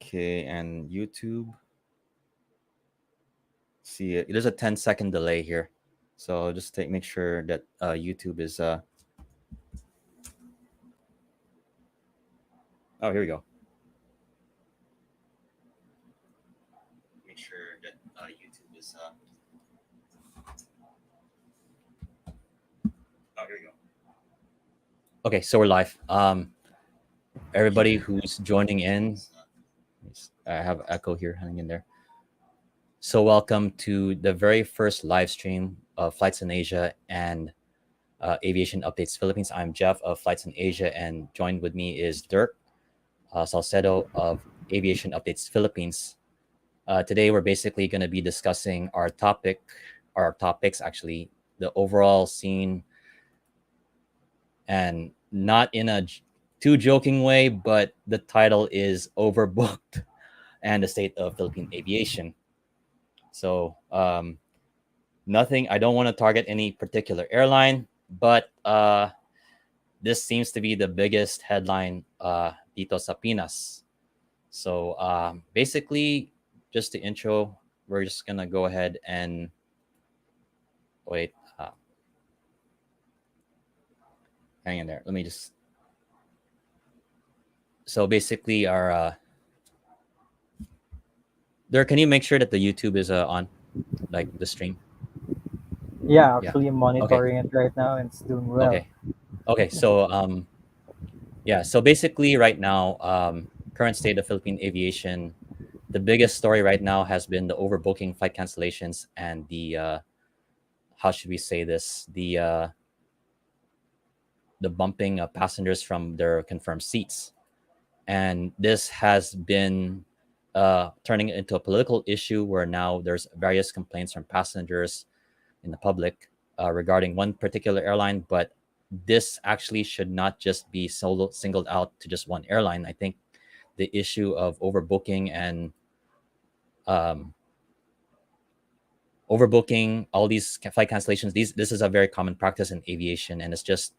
Okay, and YouTube. See, there's a 10-second delay here, so just make sure that YouTube is. Oh, here we go. Make sure that YouTube is. Oh, here we go. Okay, so we're live. Everybody who's joining in, I have echo here. Hang in there. So welcome to the very first live stream of Flights in Asia and Aviation Updates Philippines. I'm Jeff of Flights in Asia, and joined with me is Dirk Salcedo of Aviation Updates Philippines. Today, we're basically going to be discussing our topics actually, the overall scene, and not in a too joking way, but the title is Overbooked and the State of Philippine Aviation. So, nothing, I don't want to target any particular airline, but this seems to be the biggest headline dito sa Pinas. So basically, just the intro, we're just going to go ahead and wait. Hang in there. Let me just. So basically, our there. Can you make sure that the YouTube is on, like the stream? Yeah, Yeah. actually I'm Okay. monitoring it right now and it's doing well. Okay. Okay. So yeah. So basically, right now, current state of Philippine aviation, the biggest story right now has been the overbooking, flight cancellations, and the how should we say this? The bumping of passengers from their confirmed seats. And this has been turning into a political issue where now there's various complaints from passengers in the public regarding one particular airline, but this actually should not just be singled out to just one airline. I think the issue of overbooking and um, overbooking, all these flight cancellations, this is a very common practice in aviation, and it's just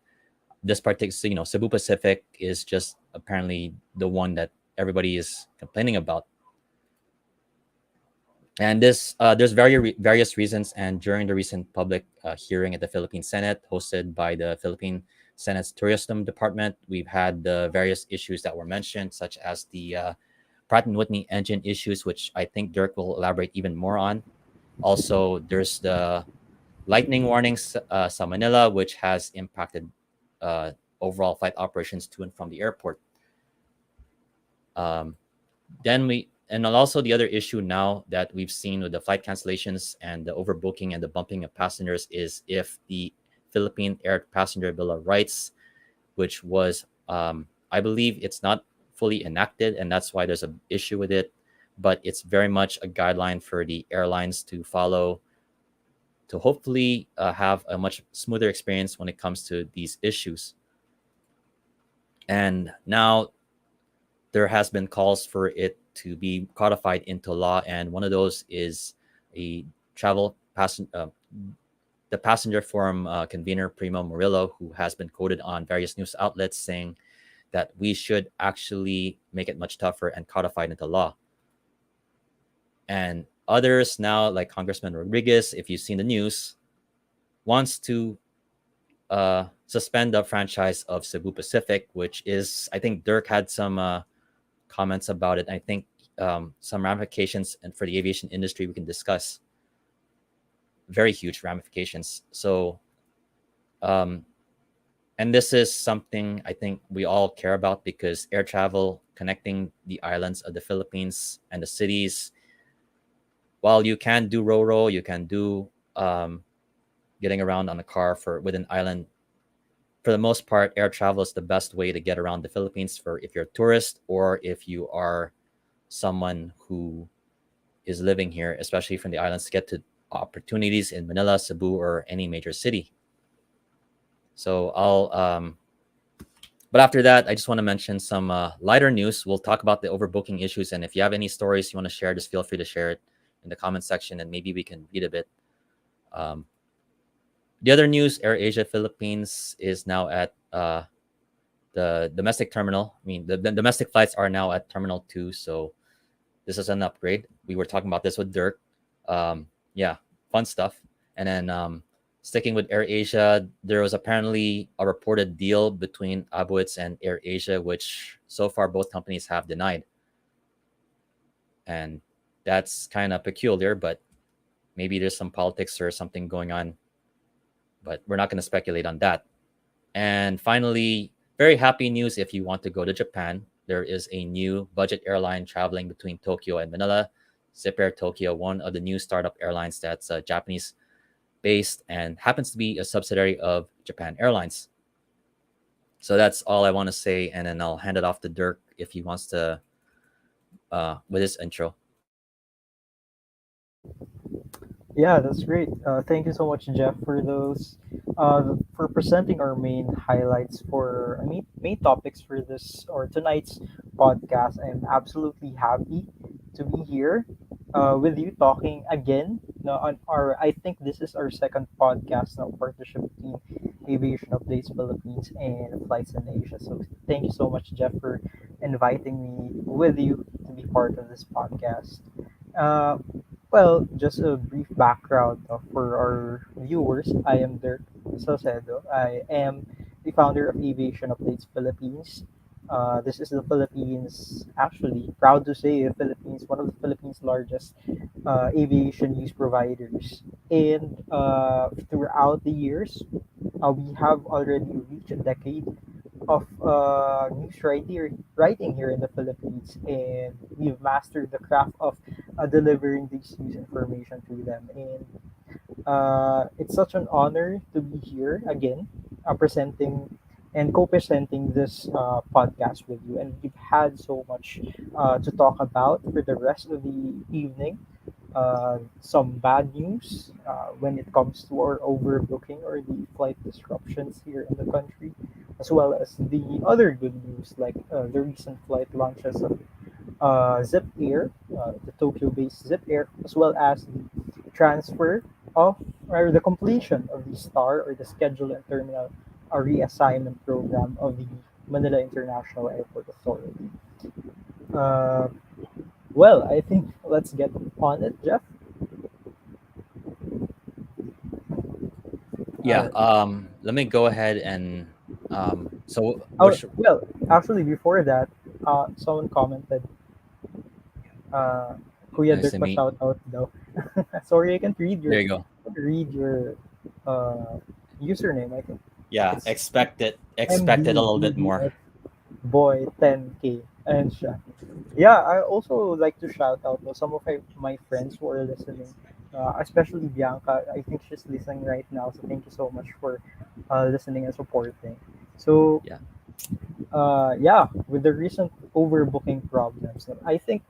this particular, Cebu Pacific is just apparently the one that everybody is complaining about. And this there's various reasons. And during the recent public hearing at the Philippine Senate, hosted by the Philippine Senate's Tourism Department, we've had the various issues that were mentioned, such as the Pratt and Whitney engine issues, which I think Dirk will elaborate even more on. Also, there's the lightning warnings sa Manila, which has impacted uh, overall flight operations to and from the airport. Um, and also the other issue now that we've seen with the flight cancellations and the overbooking and the bumping of passengers is if the Philippine Air Passenger Bill of Rights, which was, I believe, it's not fully enacted, and that's why there's an issue with it. But it's very much a guideline for the airlines to follow to hopefully have a much smoother experience when it comes to these issues. And now there has been calls for it to be codified into law, and one of those is a travel the passenger forum convener Primo Murillo, who has been quoted on various news outlets saying that we should actually make it much tougher and codify it into law. And others now, like Congressman Rodriguez, if you've seen the news, wants to suspend the franchise of Cebu Pacific, which is, I think Dirk had some comments about it. I think some ramifications and for the aviation industry we can discuss. Very huge ramifications. So, and this is something I think we all care about because air travel connecting the islands of the Philippines and the cities. While you can do ro-ro, you can do getting around on a car with an island. For the most part, air travel is the best way to get around the Philippines for if you're a tourist or if you are someone who is living here, especially from the islands, to get to opportunities in Manila, Cebu, or any major city. So but after that, I just want to mention some lighter news. We'll talk about the overbooking issues, and if you have any stories you want to share, just feel free to share it in the comment section, and maybe we can read a bit. The other news, AirAsia Philippines is now at the domestic terminal. I mean, the domestic flights are now at Terminal 2. So this is an upgrade. We were talking about this with Dirk. Yeah, fun stuff. And then sticking with AirAsia, there was apparently a reported deal between Abuits and AirAsia, which so far both companies have denied. And that's kind of peculiar, but maybe there's some politics or something going on, but we're not going to speculate on that. And finally, very happy news if you want to go to Japan. There is a new budget airline traveling between Tokyo and Manila, Zip Air Tokyo, one of the new startup airlines that's Japanese based and happens to be a subsidiary of Japan Airlines. So that's all I want to say, and then I'll hand it off to Dirk if he wants to with his intro. Yeah, that's great. Thank you so much, Jeff, for those, for presenting our main highlights for, main topics for this or tonight's podcast. I'm absolutely happy to be here, with you talking again. No, on our, I think this is our second podcast now, partnership between Aviation Updates Philippines and Flights in Asia. So thank you so much, Jeff, for inviting me with you to be part of this podcast. Uh, well, just a brief background for our viewers. I am Dirk Salcedo. I am the founder of Aviation Updates Philippines. This is the Philippines, actually, proud to say, the Philippines, one of the Philippines' largest aviation news providers. And throughout the years, we have already reached a decade of writing here in the Philippines, and we've mastered the craft of delivering these news information to them. And it's such an honor to be here again, presenting and co-presenting this podcast with you. And we've had so much to talk about for the rest of the evening. Some bad news when it comes to our overbooking or the flight disruptions here in the country, as well as the other good news like the recent flight launches of Zip Air, the Tokyo-based Zip Air, as well as the transfer of or the completion of the STAR or the Schedule and Terminal Reassignment Program of the Manila International Airport Authority. Uh, well, I think let's get on it, Jeff. Yeah. Uh, Let me go ahead and so oh, which well, actually, before that, someone commented, uh, Kuya nice Dirk to pa meet. shout out daw. Sorry, I can't There you go. read your uh, username. I think Yeah, it's expected a little bit more. MDBBS Boy 10K. And siya. Yeah, I also like to shout out to some of my friends who are listening, especially Bianca. I think she's listening right now. So thank you so much for listening and supporting. So Yeah. yeah, with the recent overbooking problems, I think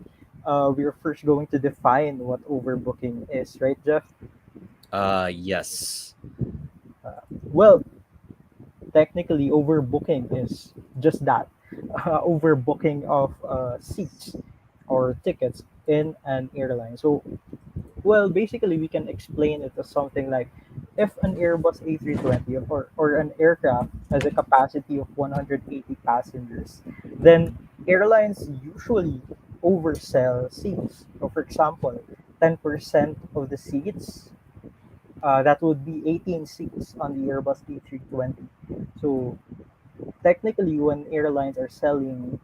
we're first going to define what overbooking is, right, Jeff? Yes. Well, technically, overbooking is just that, overbooking of seats or tickets in an airline. So, well, basically, we can explain it as something like if an Airbus A320 or an aircraft has a capacity of 180 passengers, then airlines usually oversell seats. So, for example, 10% of the seats, that would be 18 seats on the Airbus A320. So, technically, when airlines are selling,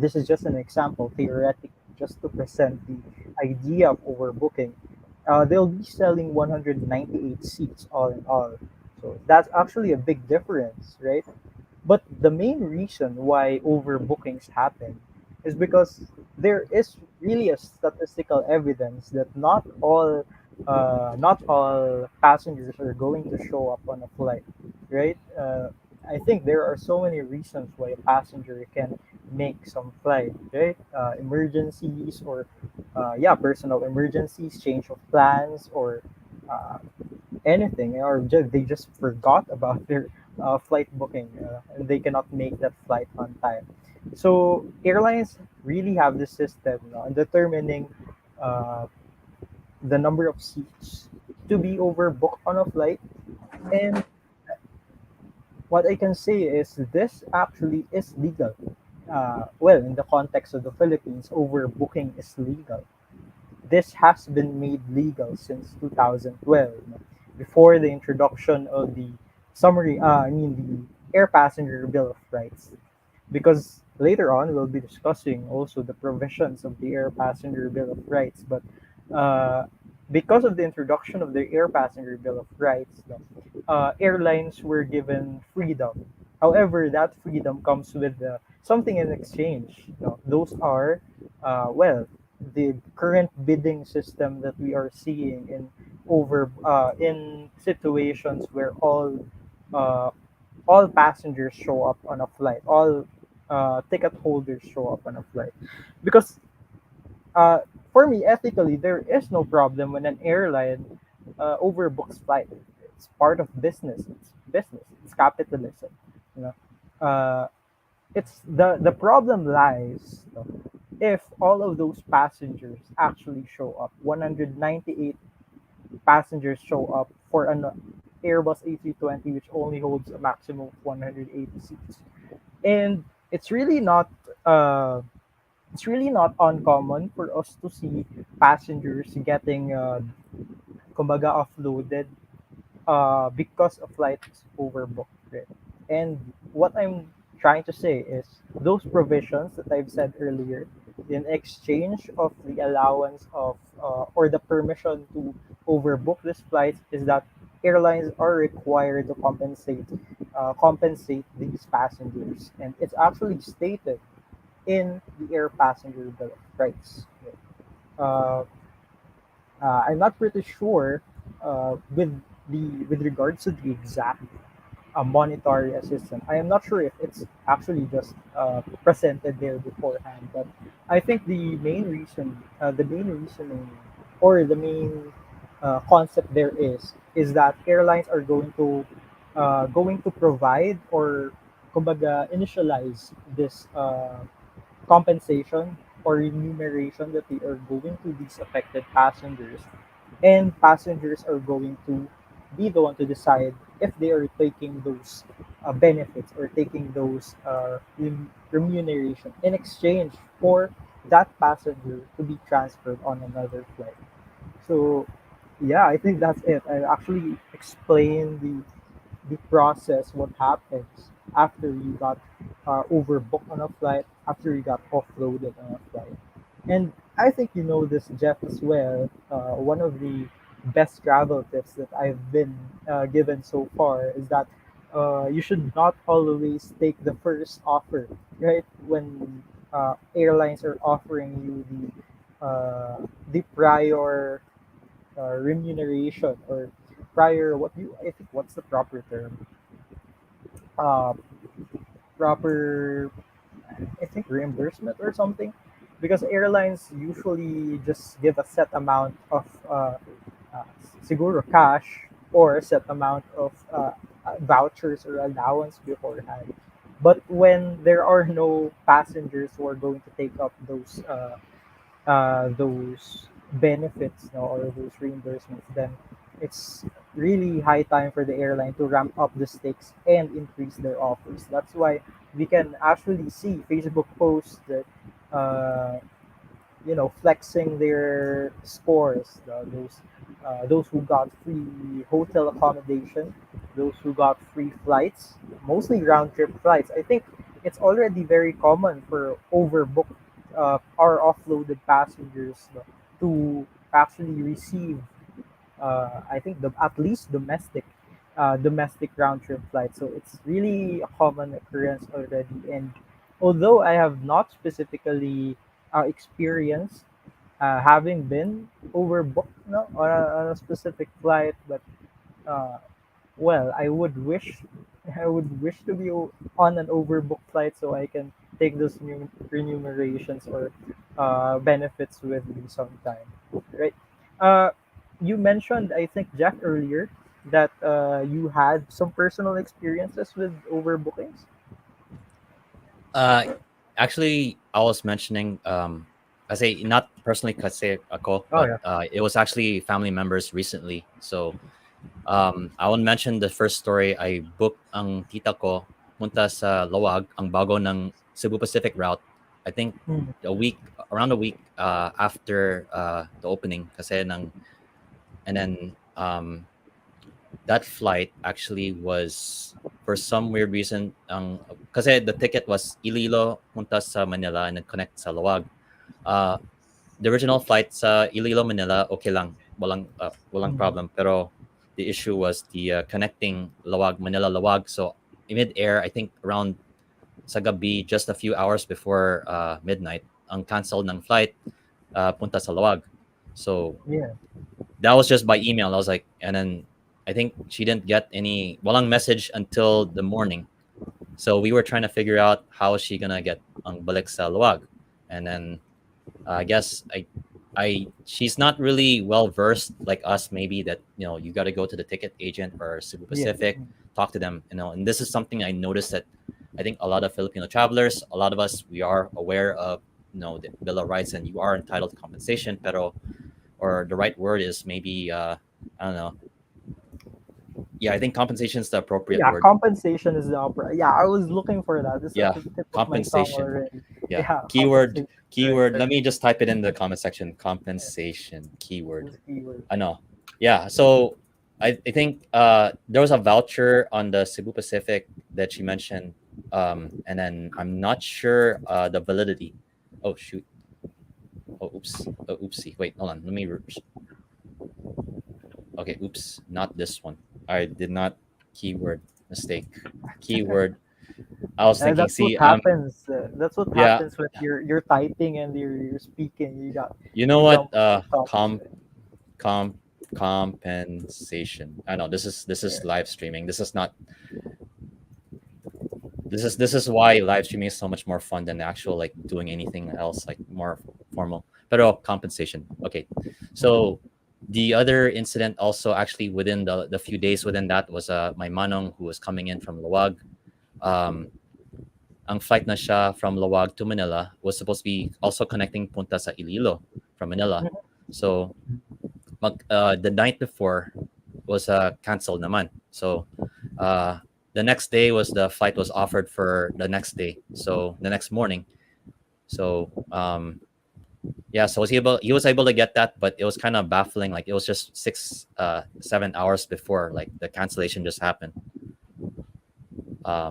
this is just an example, theoretically, just to present the idea of overbooking, they'll be selling 198 seats all in all. So that's actually a big difference, right? But the main reason why overbookings happen is because there is really a statistical evidence that not all passengers are going to show up on a flight, right? I think there are so many reasons why a passenger can make some flight, right? Emergencies or yeah, personal emergencies, change of plans, or uh, anything, or they just forgot about their flight booking, and they cannot make that flight on time. So airlines really have this system in determining uh, the number of seats to be overbooked on a flight. And what I can say is this actually is legal. well, in the context of the Philippines, overbooking is legal. This has been made legal since 2012, before the introduction of the the Air Passenger Bill of Rights. Because later on, we'll be discussing also the provisions of the Air Passenger Bill of Rights. But uh, because of the introduction of the Air Passenger Bill of Rights, airlines were given freedom. However, that freedom comes with something in exchange. Those are, well, the current bidding system that we are seeing in situations where uh, all passengers show up on a flight, all ticket holders show up on a flight, because uh, for me, ethically, there is no problem when an airline overbooks flight. It's part of business. It's business. It's capitalism. You know, it's the problem lies if all of those passengers actually show up. 198 passengers show up for an Airbus A320, which only holds a maximum of 180 seats, and it's really not. It's really not uncommon for us to see passengers getting kumbaga offloaded because a flight is overbooked. Right? And what I'm trying to say is those provisions that I've said earlier, in exchange of the allowance of or the permission to overbook these flights, is that airlines are required to compensate these passengers, and it's actually stated in the Air Passenger Bill of Rights. Uh, I'm not pretty sure with regards to the exact monetary assistance. I am not sure if it's actually just presented there beforehand, but I think the main reasoning, or the main concept there is that airlines are going to provide, or kumbaga initialize this compensation or remuneration that they are going to these affected passengers, and passengers are going to be the one to decide if they are taking those benefits or taking those remuneration in exchange for that passenger to be transferred on another flight. So yeah, I think that's it. I actually explained the process, what happens after you got overbooked on a flight, after you got offloaded on a flight. And I think you know this, Jeff, as well. One of the best travel tips that I've been given so far is that you should not always take the first offer, right? When airlines are offering you the prior remuneration, or prior, what you I think what's the proper term? Uh, Proper, I think, reimbursement or something, because airlines usually just give a set amount of uh, siguro cash, or a set amount of vouchers or allowance beforehand. But when there are no passengers who are going to take up those benefits, or those reimbursements, then it's really high time for the airline to ramp up the stakes and increase their offers. That's why we can actually see Facebook posts that uh, flexing their scores. Those who got free hotel accommodation, those who got free flights, mostly round trip flights. I think it's already very common for overbooked or offloaded passengers to actually receive, I think, at least domestic round trip flights. So it's really a common occurrence already. And although I have not specifically experienced having been overbooked, on a specific flight, but uh, well, I would wish to be on an overbooked flight so I can take those remunerations or benefits with me sometime, right? Uh, you mentioned, I think, Jack, earlier that you had some personal experiences with overbookings. Uh, Actually, I was mentioning, I say not personally kasi ako, Oh but yeah. it was actually family members recently. So I will mention the first story. I booked ang tita ko punta sa Lawag, ang bago ng Cebu Pacific route. I think Mm. around a week after the opening, kasi ng, and then that flight actually was for some weird reason kasi the ticket was Iloilo punta sa Manila and then connect sa Luwag. Uh, the original flight sa Iloilo Manila okay lang, walang Mm. problem, pero the issue was the connecting Luwag Manila Luwag. So in mid-air, I think around sa gabi, just a few hours before midnight, ang cancel ng flight punta sa Luwag. So Yeah. that was just by email. I was like, and then I think she didn't get any walang message until the morning. So we were trying to figure out how is she gonna get ang balik sa Luwag, and then I guess she's not really well versed like us. Maybe that you got to go to the ticket agent or Cebu Yeah. Pacific, talk to them. And this is something I noticed that I think a lot of Filipino travelers, a lot of us, we are aware of the Bill of Rights and you are entitled to compensation, pero or the right word is maybe I don't know. Yeah, I think compensation is the appropriate Yeah, word. compensation is the opera. Yeah, I was looking for that. It's at Yeah, the tip of my tongue compensation. already. Yeah, Yeah, keyword, compensation. Right, keyword. right. Let me just type it in the comment section. Yeah, Compensation, keyword. this keyword. I know. Yeah. So I think there was a voucher on the Cebu Pacific that she mentioned, and then I'm not sure the validity. Oh shoot. Oh oops. Oh oopsie. Wait, hold on. Let me. Okay, oops. Not this one. I did not. Keyword mistake. Keyword. I was thinking. That's what See, happens. That's what yeah. happens when you're typing and you're speaking. You know You what? jump on topics. Com compensation. I know this is Yeah. live streaming. This is why live streaming is so much more fun than actual like doing anything else like more formal. But compensation. Okay. So the other incident also actually within the few days within that was my manong who was coming in from Luwag. Um ang flight na siya from Luwag to Manila was supposed to be also connecting punta sa Iloilo from Manila. So the night before was canceled naman. So uh, the next day was the flight was offered for the next day. So the next morning. So yeah, so he was able to get that, but it was kind of baffling. Like it was just 7 hours before like the cancellation just happened.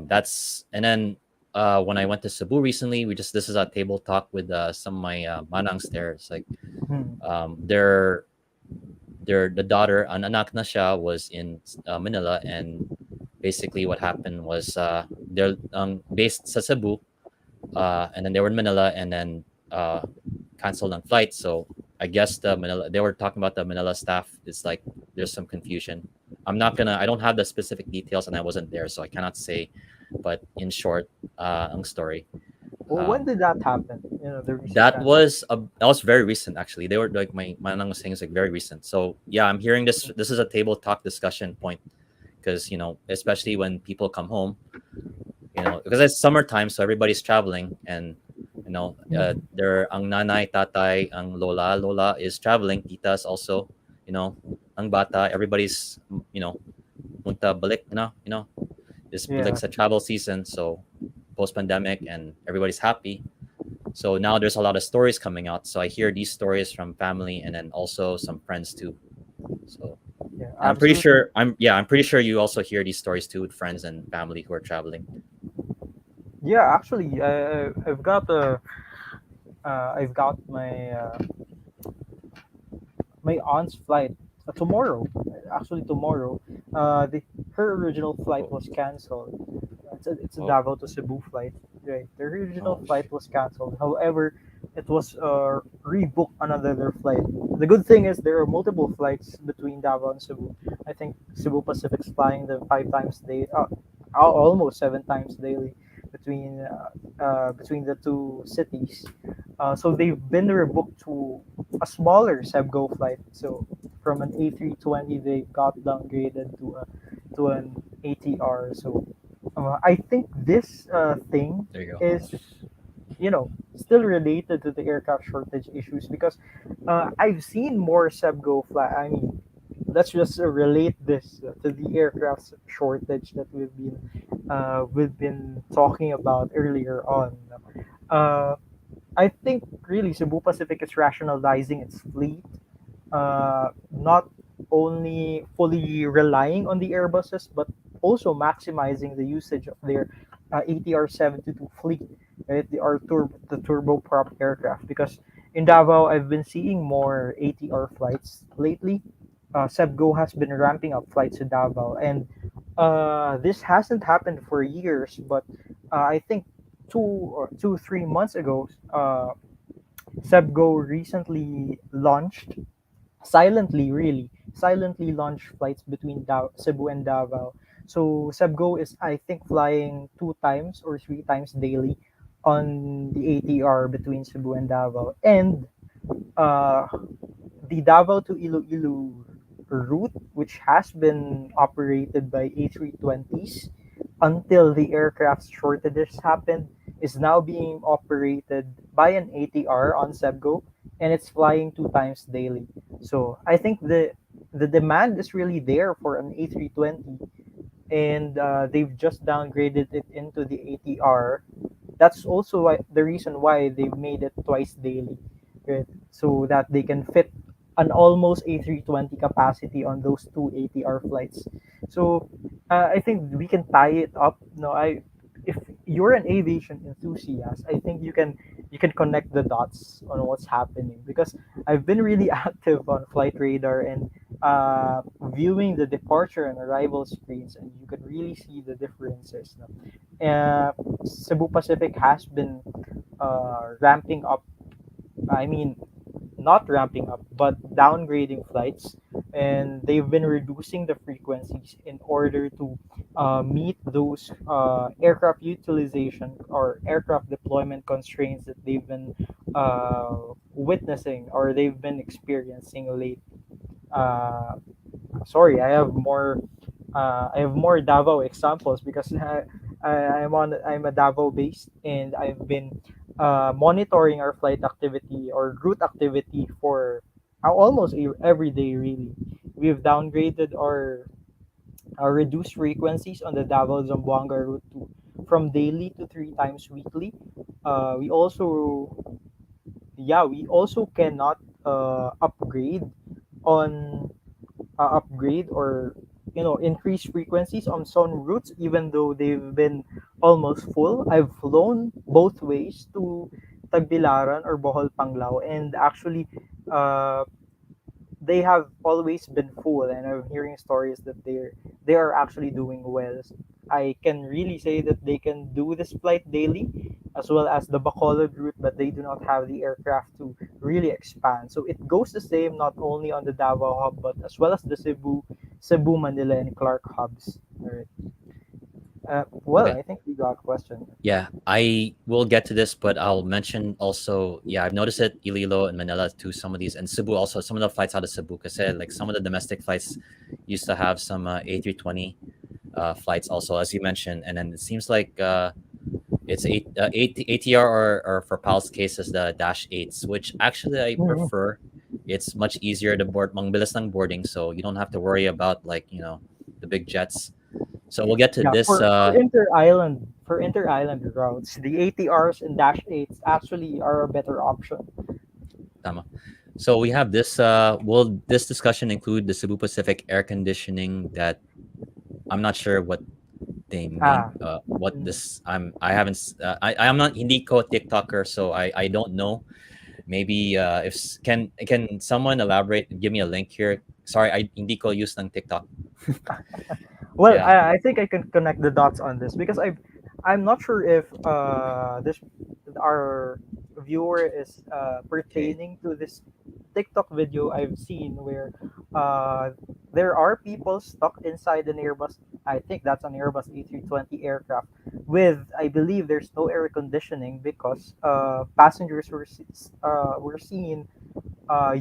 That's and then when I went to Cebu recently, this is a table talk with some of my manangs there. It's like Mhm. their the daughter an anak na siya was in Manila, and basically what happened was they're based sa Cebu, and then they were in Manila, and then canceled on flights. So I guess the Manila they were talking about the Manila staff. It's like there's some confusion. I don't have the specific details, and I wasn't there, so I cannot say. But in short, ang story. Well, when Um, did that happen? The recent that was very recent actually. They were like my nang was saying it's like very recent. So yeah, I'm hearing this is a table talk discussion point because especially when people come home, because it's summertime, so everybody's traveling, and Mhm. there ang nanay, tatay, ang lola is traveling, titas also, ang bata, everybody's punta balik is balik Yeah. sa travel season, so post pandemic and everybody's happy. So now there's a lot of stories coming out. So I hear these stories from family and then also some friends too. So Yeah, and I'm pretty absolutely. sure I'm pretty sure you also hear these stories too with friends and family who are traveling. Yeah, actually, I've got my aunt's flight tomorrow. Actually, tomorrow. Her original flight Oh, was canceled. It's a oh, Davao to Cebu flight. Right. The original oh, flight was canceled. However, it was rebooked another flight. The good thing is there are multiple flights between Davao and Cebu. I think Cebu Pacific's flying them 5 times daily, almost 7 times daily between the two cities. So they've been rebooked to a smaller Sebgo flight. So from an A320, they got downgraded to an ATR. So I think this thing there you go. is still related to the aircraft shortage issues because I've seen more Sebgo fly. I mean, let's just relate this to the aircraft shortage that we've been talking about earlier on. Uh, I think really Cebu Pacific is rationalizing its fleet, not only fully relying on the Airbuses, but also maximizing the usage of their ATR 722 fleet, right? The turboprop aircraft. Because in Davao, I've been seeing more ATR flights lately. Sebgo has been ramping up flights to Davao, and this hasn't happened for years, but I think 3 months ago, Sebgo recently launched silently launched flights between Cebu and Davao. So Sebgo is, I think, flying 2 times or 3 times daily on the ATR between Cebu and Davao. And uh, the Davao to Iloilo route, which has been operated by A320s until the aircraft shortages happened, is now being operated by an ATR on Sebgo, and it's flying 2 times daily. So I think the demand is really there for an A320, and they've just downgraded it into the ATR. That's also the reason why they've made it twice daily, right? So that they can fit an almost A320 capacity on those two ATR flights. So I think we can tie it up. No, I if you're an aviation enthusiast, I think you can connect the dots on what's happening, because I've been really active on Flight Radar and viewing the departure and arrival screens, and you can really see the differences. No? Cebu Pacific has been ramping up. I mean, not ramping up, but downgrading flights, and they've been reducing the frequencies in order to meet those aircraft utilization or aircraft deployment constraints that they've been witnessing or they've been experiencing late. Uh, Sorry, I have more Davao examples because I'm a Davao based, and I've been monitoring our flight activity or route activity for almost every day. Really, we've downgraded our reduced frequencies on the Davao Zamboanga route to from daily to 3 times weekly. We also we also cannot upgrade on upgrade or increase frequencies on some routes even though they've been almost full. I've flown both ways to Tagbilaran or Bohol Panglao, and actually uh, they have always been full, and I'm hearing stories that they are actually doing well. I can really say that they can do this flight daily as well as the Bacolod route, but they do not have the aircraft to really expand. So it goes the same not only on the Davao hub but as well as the Cebu, Manila, and Clark hubs. All right. Well, Okay. I think we got a question. Yeah, I will get to this, but I'll mention also. Yeah, I've noticed it Iloilo and Manila too. Some of these and Cebu also. Some of the flights out of Cebu, because like some of the domestic flights used to have some A320 flights also, as you mentioned, and then it seems like it's ATR or for PAL's cases the dash eights, which actually I Mhm. prefer. It's much easier to board, mang bilis ng boarding, so you don't have to worry about like the big jets. So we'll get to Yeah, this. for inter island routes, the ATRs and Dash 8s actually are a better option. Tama. So we have this. Will this discussion include the Cebu Pacific air conditioning? That I'm not sure what they mean. Ah, What mm. this? I haven't. I am not hindi ko TikToker, so I don't know. Maybe if can someone elaborate and give me a link here? Sorry, I hindi ko use ng TikTok. Well, Yeah. I think I can connect the dots on this because I'm not sure if this our viewer is Okay. pertaining to this TikTok video I've seen where uh, there are people stuck inside an Airbus. I think that's an Airbus A320 aircraft with, I believe, there's no air conditioning because passengers were seen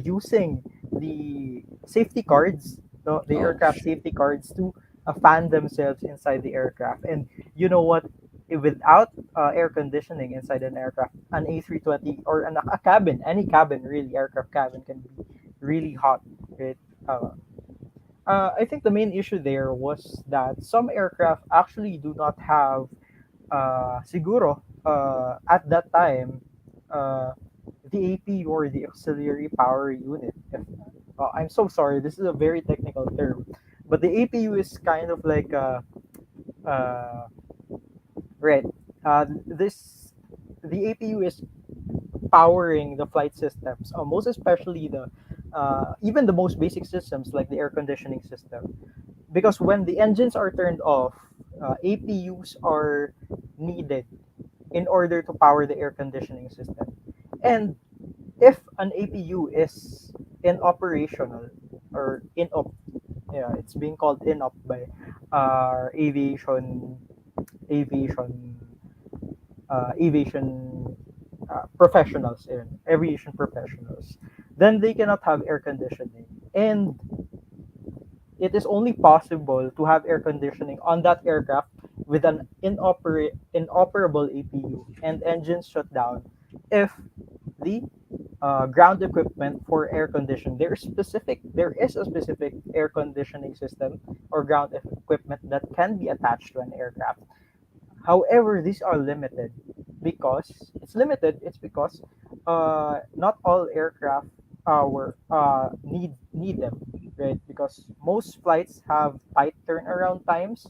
using the safety cards, the Oh, aircraft safety cards, to fan themselves inside the aircraft. And you know what? Without air conditioning inside an aircraft, an A320 or a cabin, any cabin really, aircraft cabin can be really hot. Right? Uh, I think the main issue there was that some aircraft actually do not have siguro at that time uh, the APU or the auxiliary power unit. I'm so sorry, this is a very technical term, but the APU is kind of like uh, right. This the APU is powering the flight systems, most especially the even the most basic systems like the air conditioning system. Because when the engines are turned off, APUs are needed in order to power the air conditioning system. And if an APU is inoperational or inop, yeah, it's being called inop by aviation aviation professionals and aviation professionals, then they cannot have air conditioning. And it is only possible to have air conditioning on that aircraft with an inoperable APU and engines shut down if the ground equipment for air conditioning there is a specific air conditioning system or ground equipment that can be attached to an aircraft. However, these are limited because it's because not all aircraft need them, right? Because most flights have tight turnaround times,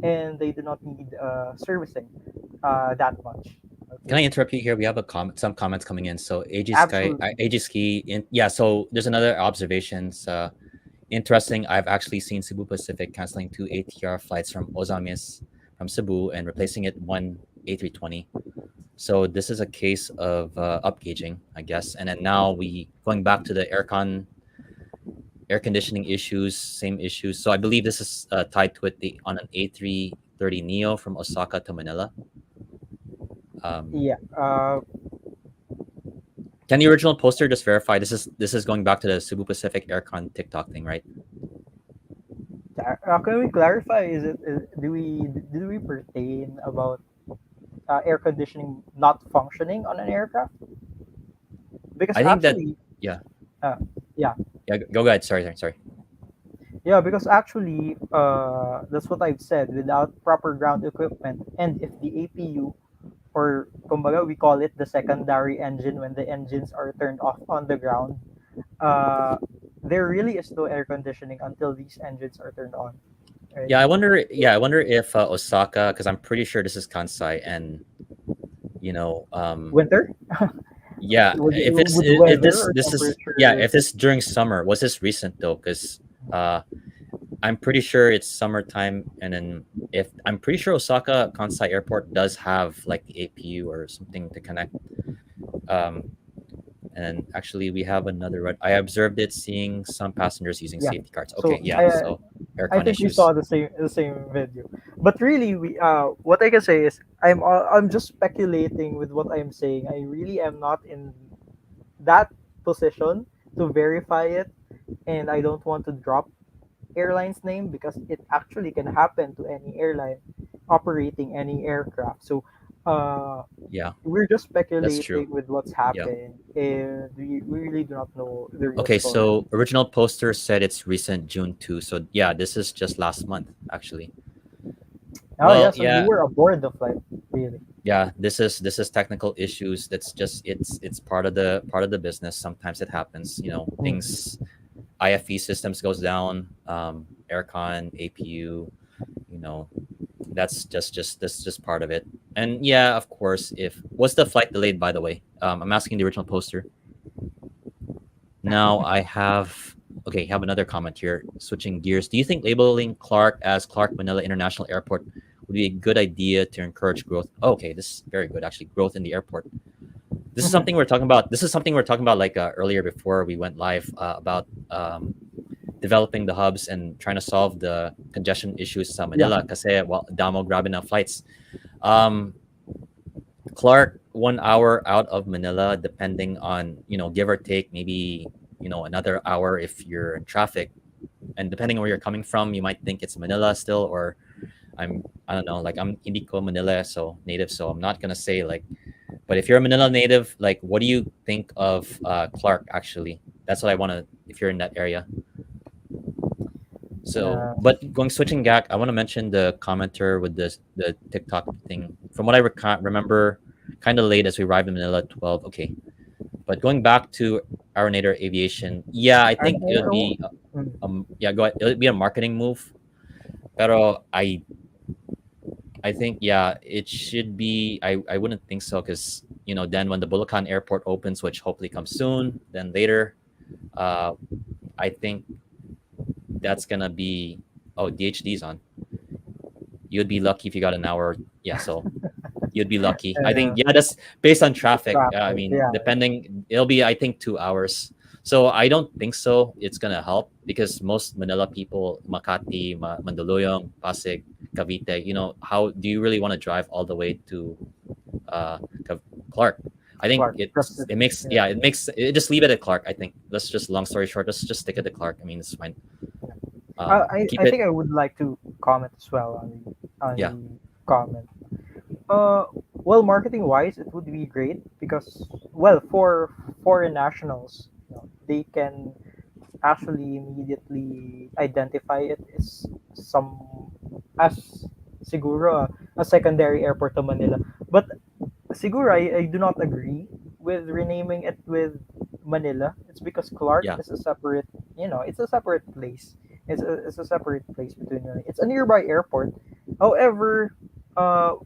and they do not need servicing that much. Can Okay, I interrupt you here? We have a comment, some comments coming in. So absolutely. AG Ski, yeah. So there's another observations. Interesting. I've actually seen Cebu Pacific canceling two ATR flights from Ozamis from Cebu and replacing it one A320. So this is a case of upgauging, I guess. And then now we going back to the air conditioning issues, same issues. So I believe this is tied to it on an A330 Neo from Osaka to Manila. Um, Yeah. can the original poster just verify this is going back to the Cebu Pacific Aircon TikTok thing, right? Can we clarify? Do we pertain about air conditioning not functioning on an aircraft? Because I think that actually, yeah, uh, yeah, yeah. Go ahead. Sorry. yeah, because actually, that's what I've said. Without proper ground equipment, and if the APU, or kumbaga, we call it the secondary engine when the engines are turned off on the ground, uh, there really is no air conditioning until these engines are turned on, right? Yeah, I wonder. Yeah, I wonder if Osaka, because I'm pretty sure this is Kansai, and you know, Winter, yeah, if it's would if weather or this is yeah, temperature? if this during summer, was this recent though? Because uh, I'm pretty sure it's summertime, and then if I'm pretty sure Osaka Kansai Airport does have like the APU or something to connect. Um, and actually, we have another. I observed it seeing some passengers using Yeah. safety cards. Okay, So yeah, I so I aircon think we issues. saw the same video. But really, we what I can say is I'm just speculating with what I'm saying. I really am not in that position to verify it, and I don't want to drop airline's name because it actually can happen to any airline operating any aircraft. So uh, Yeah, we're just that's true. speculating with what's Yeah. happened, and we really do not know the real Okay, story. so original poster said it's recent June 2. So yeah, this is just last month actually. Oh yeah, Well, so you yeah, were aboard the flight, really. yeah, this is technical issues. That's just it's part of the business. Sometimes it happens, Mhm. things IFE systems goes down, aircon, APU, you know, that's just part of it. And yeah, of course, if was the flight delayed by the way? I'm asking the original poster. Now I have okay, have another comment here. Switching gears, do you think labeling Clark as Clark Manila International Airport would be a good idea to encourage growth? Oh, okay, this is very good actually. Growth in the airport. This is something we're talking about. This is something we're talking about like earlier before we went live about developing the hubs and trying to solve the congestion issues sa Yeah. Manila kasi well, damo grabe na flights. Um, Clark, 1 hour out of Manila, depending on, give or take, maybe, another hour if you're in traffic. And depending on where you're coming from, you might think it's Manila still, or I don't know, like I'm Indico Manila, so native. So I'm not going to say like, but if you're a Manila native, like, what do you think of Clark actually? That's what I want to, if you're in that area. So, but going switching back, I want to mention the commenter with the TikTok thing. From what I remember, kind of late as we arrived in Manila 12. Okay, but going back to Aeronator Aviation, yeah, I think it would be yeah, go ahead. It would be a marketing move. Pero I think yeah, it should be. I wouldn't think so because then when the Bulacan Airport opens, which hopefully comes soon, then later, uh, I think that's gonna be. Oh, DHD's on. You'd be lucky if you got an hour. Yeah, so you'd be lucky. I think yeah, that's based on traffic. I traffic. mean, Yeah, depending, it'll be I think 2 hours. So I don't think so. It's gonna help because most Manila people, Makati, Mandaluyong, Pasig, Cavite, how do you really want to drive all the way to uh, Clark? I think Clark. Just it makes yeah. yeah just leave it at Clark. I think let's just long story short, let's just stick it at Clark. I mean, it's fine. Keep I it think I would like to comment as well on yeah the comment. Well, marketing wise, it would be great because, well, for foreign nationals, they can actually immediately identify it as some as siguro a secondary airport to Manila. But siguro I do not agree with renaming it with Manila. It's because Clark yeah is a separate, it's a separate place. It's a separate place between it's a nearby airport. However,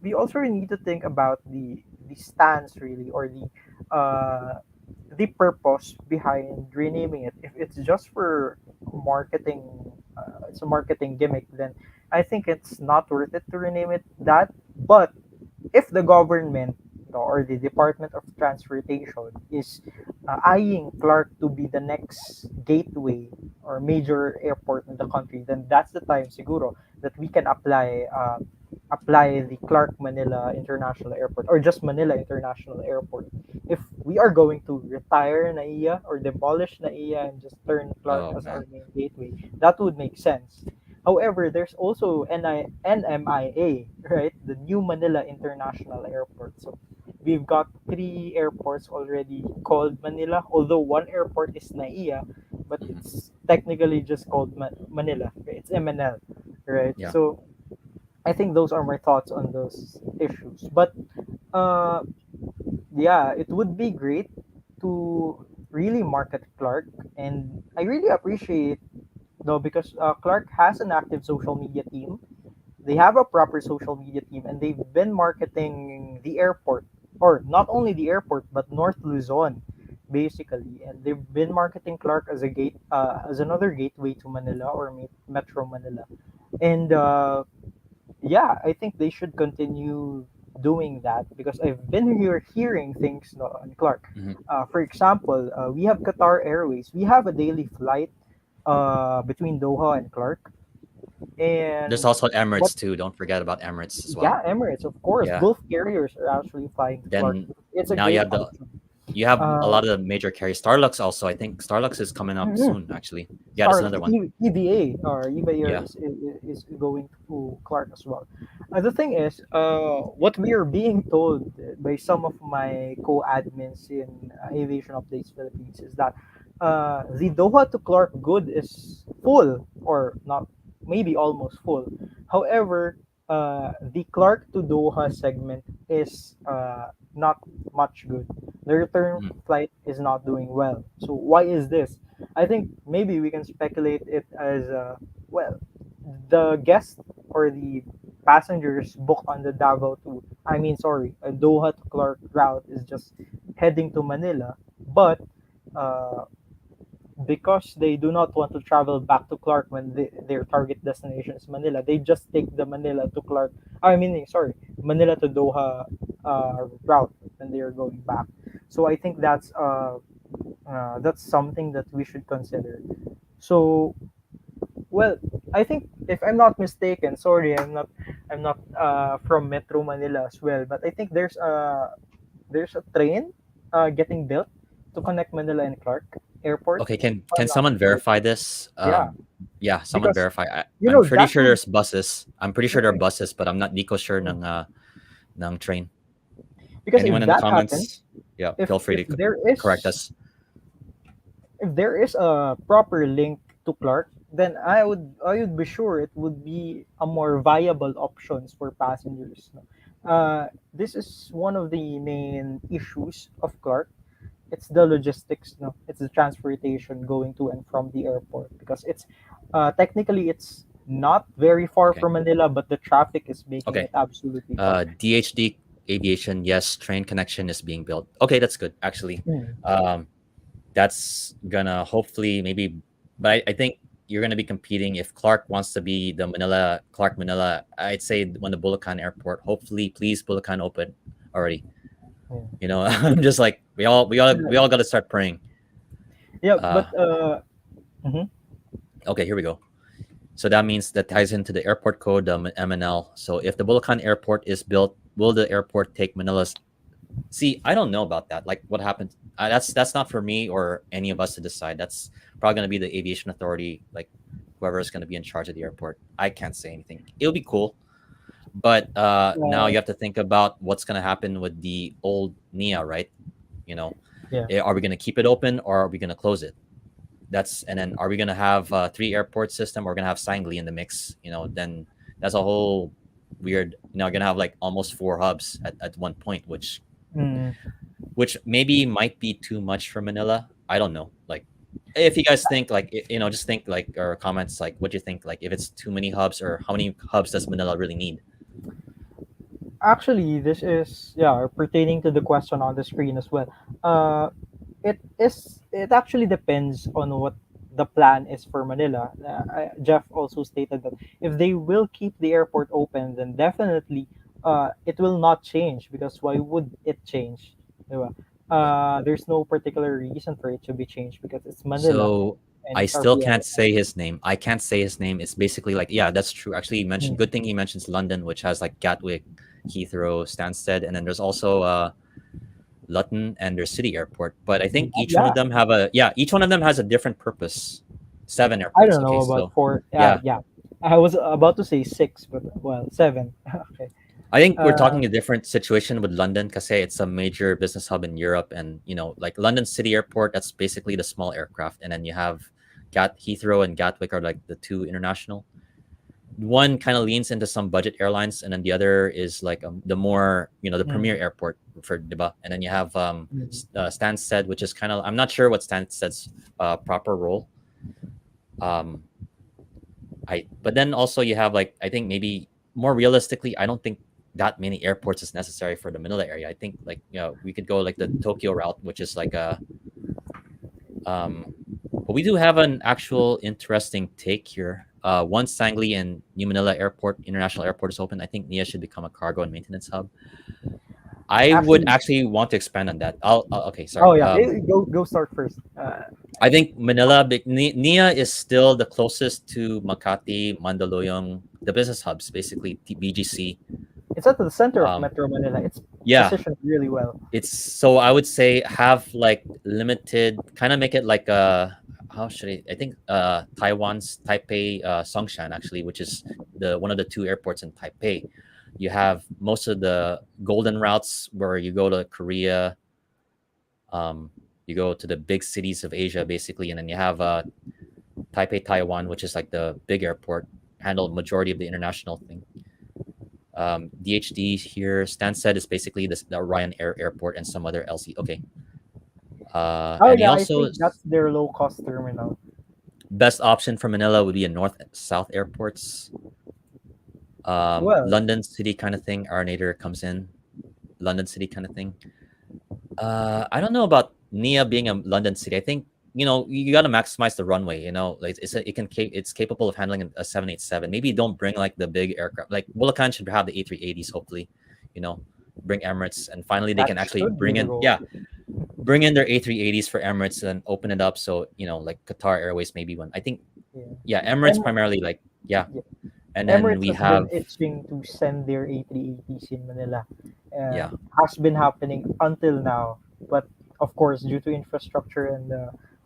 we also need to think about the stance really, or uh the purpose behind renaming it. If it's just for marketing, it's a marketing gimmick, then I think it's not worth it to rename it that. But if the government or the Department of Transportation is eyeing Clark to be the next gateway or major airport in the country, then that's the time siguro that we can apply the Clark Manila International Airport or just Manila International Airport. If we are going to retire NAIA or demolish NAIA and just turn Clark oh as our man main gateway, that would make sense. However, there's also NMIA, right? The New Manila International Airport. So we've got three airports already called Manila, although one airport is NAIA, but hmm it's technically just called Manila. It's MNL, right? yeah So I think those are my thoughts on those issues. But uh, yeah, it would be great to really market Clark, and I really appreciate though because Clark has an active social media team. They have a proper social media team, and they've been marketing the airport, or not only the airport but North Luzon, basically. And they've been marketing Clark as a as another gateway to Manila or Metro Manila. And yeah, I think they should continue doing that because I've been hearing things no, on Clark. hmm For example, we have Qatar Airways. We have a daily flight between Doha and Clark. there's And also what Emirates too. Don't forget about Emirates as well. yeah, Emirates, of course. Yeah. Both carriers are actually flying to Clark. Then It's a now you great have option. you have a Uh, lot of the major carriers. Starlux also. I think Starlux is coming up mhm. soon. Actually, yeah, that's Starlux, another one. EVA or EVA Yeah. is going to Clark as well. The thing is, what we are being told by some of my co-admins in Aviation Updates Philippines is that the Doha to Clark good is full or not, maybe almost full. However, the Clark to Doha segment is not much good. The return Mm. flight is not doing well. So why is this? I think maybe we can speculate it as well, the guest or the passengers book on the Davao to, I mean, sorry, a Doha to Clark route is just heading to Manila, but uh, because they do not want to travel back to Clark when their target destination is Manila, they just take the Manila to Clark. I mean, sorry, Manila to Doha route when they are going back. So I think that's something that we should consider. So, well, I think if I'm not mistaken, sorry, I'm not from Metro Manila as well, but I think there's a train getting built to connect Manila and Clark Airport. Okay. Can If I'm can not someone mistaken. verify this? Yeah, Yeah, someone because verify. I'm pretty that sure would there's buses. I'm pretty sure there are buses, but I'm not Nico sure ng train. because if Anyone in the that happens, comments? Yeah, feel free if to there correct is us. if there is a proper link to Clark, then I would be sure it would be a more viable options for passengers. No? This is one of the main issues of Clark. It's the logistics, no, it's the transportation going to and from the airport, because it's technically it's not very far Okay. from Manila, but the traffic is making Okay. it absolutely far. DHD aviation, yes, train connection is being built. Okay, that's good actually. Mm, Um, that's gonna hopefully maybe, but I think you're gonna be competing if Clark wants to be the Manila Clark Manila. I'd say when the Bulacan airport, hopefully, please Bulacan open already. yeah. I'm just like we all got to start praying. Yeah, Uh, but mhm. okay, here we go. So that means that ties into the airport code, MNL. So if the Bulacan airport is built, will the airport take Manila's? See, I don't know about that. Like, what happened? That's not for me or any of us to decide. That's probably going to be the aviation authority, like whoever is going to be in charge of the airport. I can't say anything. It'll be cool, but now uh, you have to think about what's going to happen with the old NIA, right? You know, yeah. are we going to keep it open or are we going to close it? That's and then are we going to have three airport system or going to have Sangli in the mix? Then that's a whole weird. Going to have like almost four hubs at one point, Mm, which maybe might be too much for Manila. I don't know. Like, if you guys think like just think like or comments like what do you think like if it's too many hubs or how many hubs does Manila really need? Actually, this is, yeah, pertaining to the question on the screen as well. Uh, it actually depends on what the plan is for Manila. Jeff also stated that if they will keep the airport open, then definitely it will not change, because why would it change? Diba? Yeah. There's no particular reason for it to be changed, because it's Manila So and I it's our still PLA. can't say his name. I can't say his name. It's basically like yeah, that's true. Actually, he mentioned Mm. good thing he mentions London, which has like Gatwick, Heathrow, Stansted, and then there's also Luton and their city airport. But I think each one Yeah, of them each one of them has a different purpose. Seven I airports. don't Okay, know about so four. yeah, Yeah, I was about to say six, but well, seven. Okay. I think we're Uh, talking a different situation with London because it's a major business hub in Europe, and like London City Airport, that's basically the small aircraft, and then you have Heathrow and Gatwick are like the two international. One kind of leans into some budget airlines, and then the other is like the more the premier mm, airport for Diba, and then you have mm. Stansted, which is kind of I'm not sure what Stansted's proper role. Um, I but then also you have like I think maybe more realistically, I don't think that many airports is necessary for the Manila area. I think like we could go like the Tokyo route, which is like a um, but we do have an actual interesting take here. Once Sangli and New Manila Airport International Airport is open, I think NIA should become a cargo and maintenance hub. I would Actually, actually want to expand on that. Okay, oh sorry. yeah, go start first. I think NIA is still the closest to Makati, Mandaluyong, the business hubs, basically BGC. It's at the center of Um, Metro Manila. It's yeah, positioned really well. it's so I would say have like limited, kind of make it like how should I think Taiwan's Taipei Songshan actually, which is the one of the two airports in Taipei. You have most of the golden routes where you go to Korea, um, you go to the big cities of Asia basically, and then you have Taipei, Taiwan, which is like the big airport, handle majority of the international thing. DHD here, Stansted is basically the Orion Air Airport and some other LC. Okay, Oh and he yeah, I also think that's their low cost terminal. best option for Manila would be a north south airports. Well, London City kind of thing. Arnator comes in, London City kind of thing. I don't know about Nia being a London City. I think you got to maximize the runway. Like it's capable of handling a 787. Maybe don't bring like the big aircraft. Like Bulacan should have the A380s. Hopefully, you know, bring Emirates, and finally they that can actually should be the goal. bring in their A380s for Emirates and open it up. So like Qatar Airways maybe one. I think Yeah. Emirates Em- primarily like yeah. and then Emirates we has been have itching to send their A380s in Manila. yeah, Has been happening until now, but of course, due to infrastructure and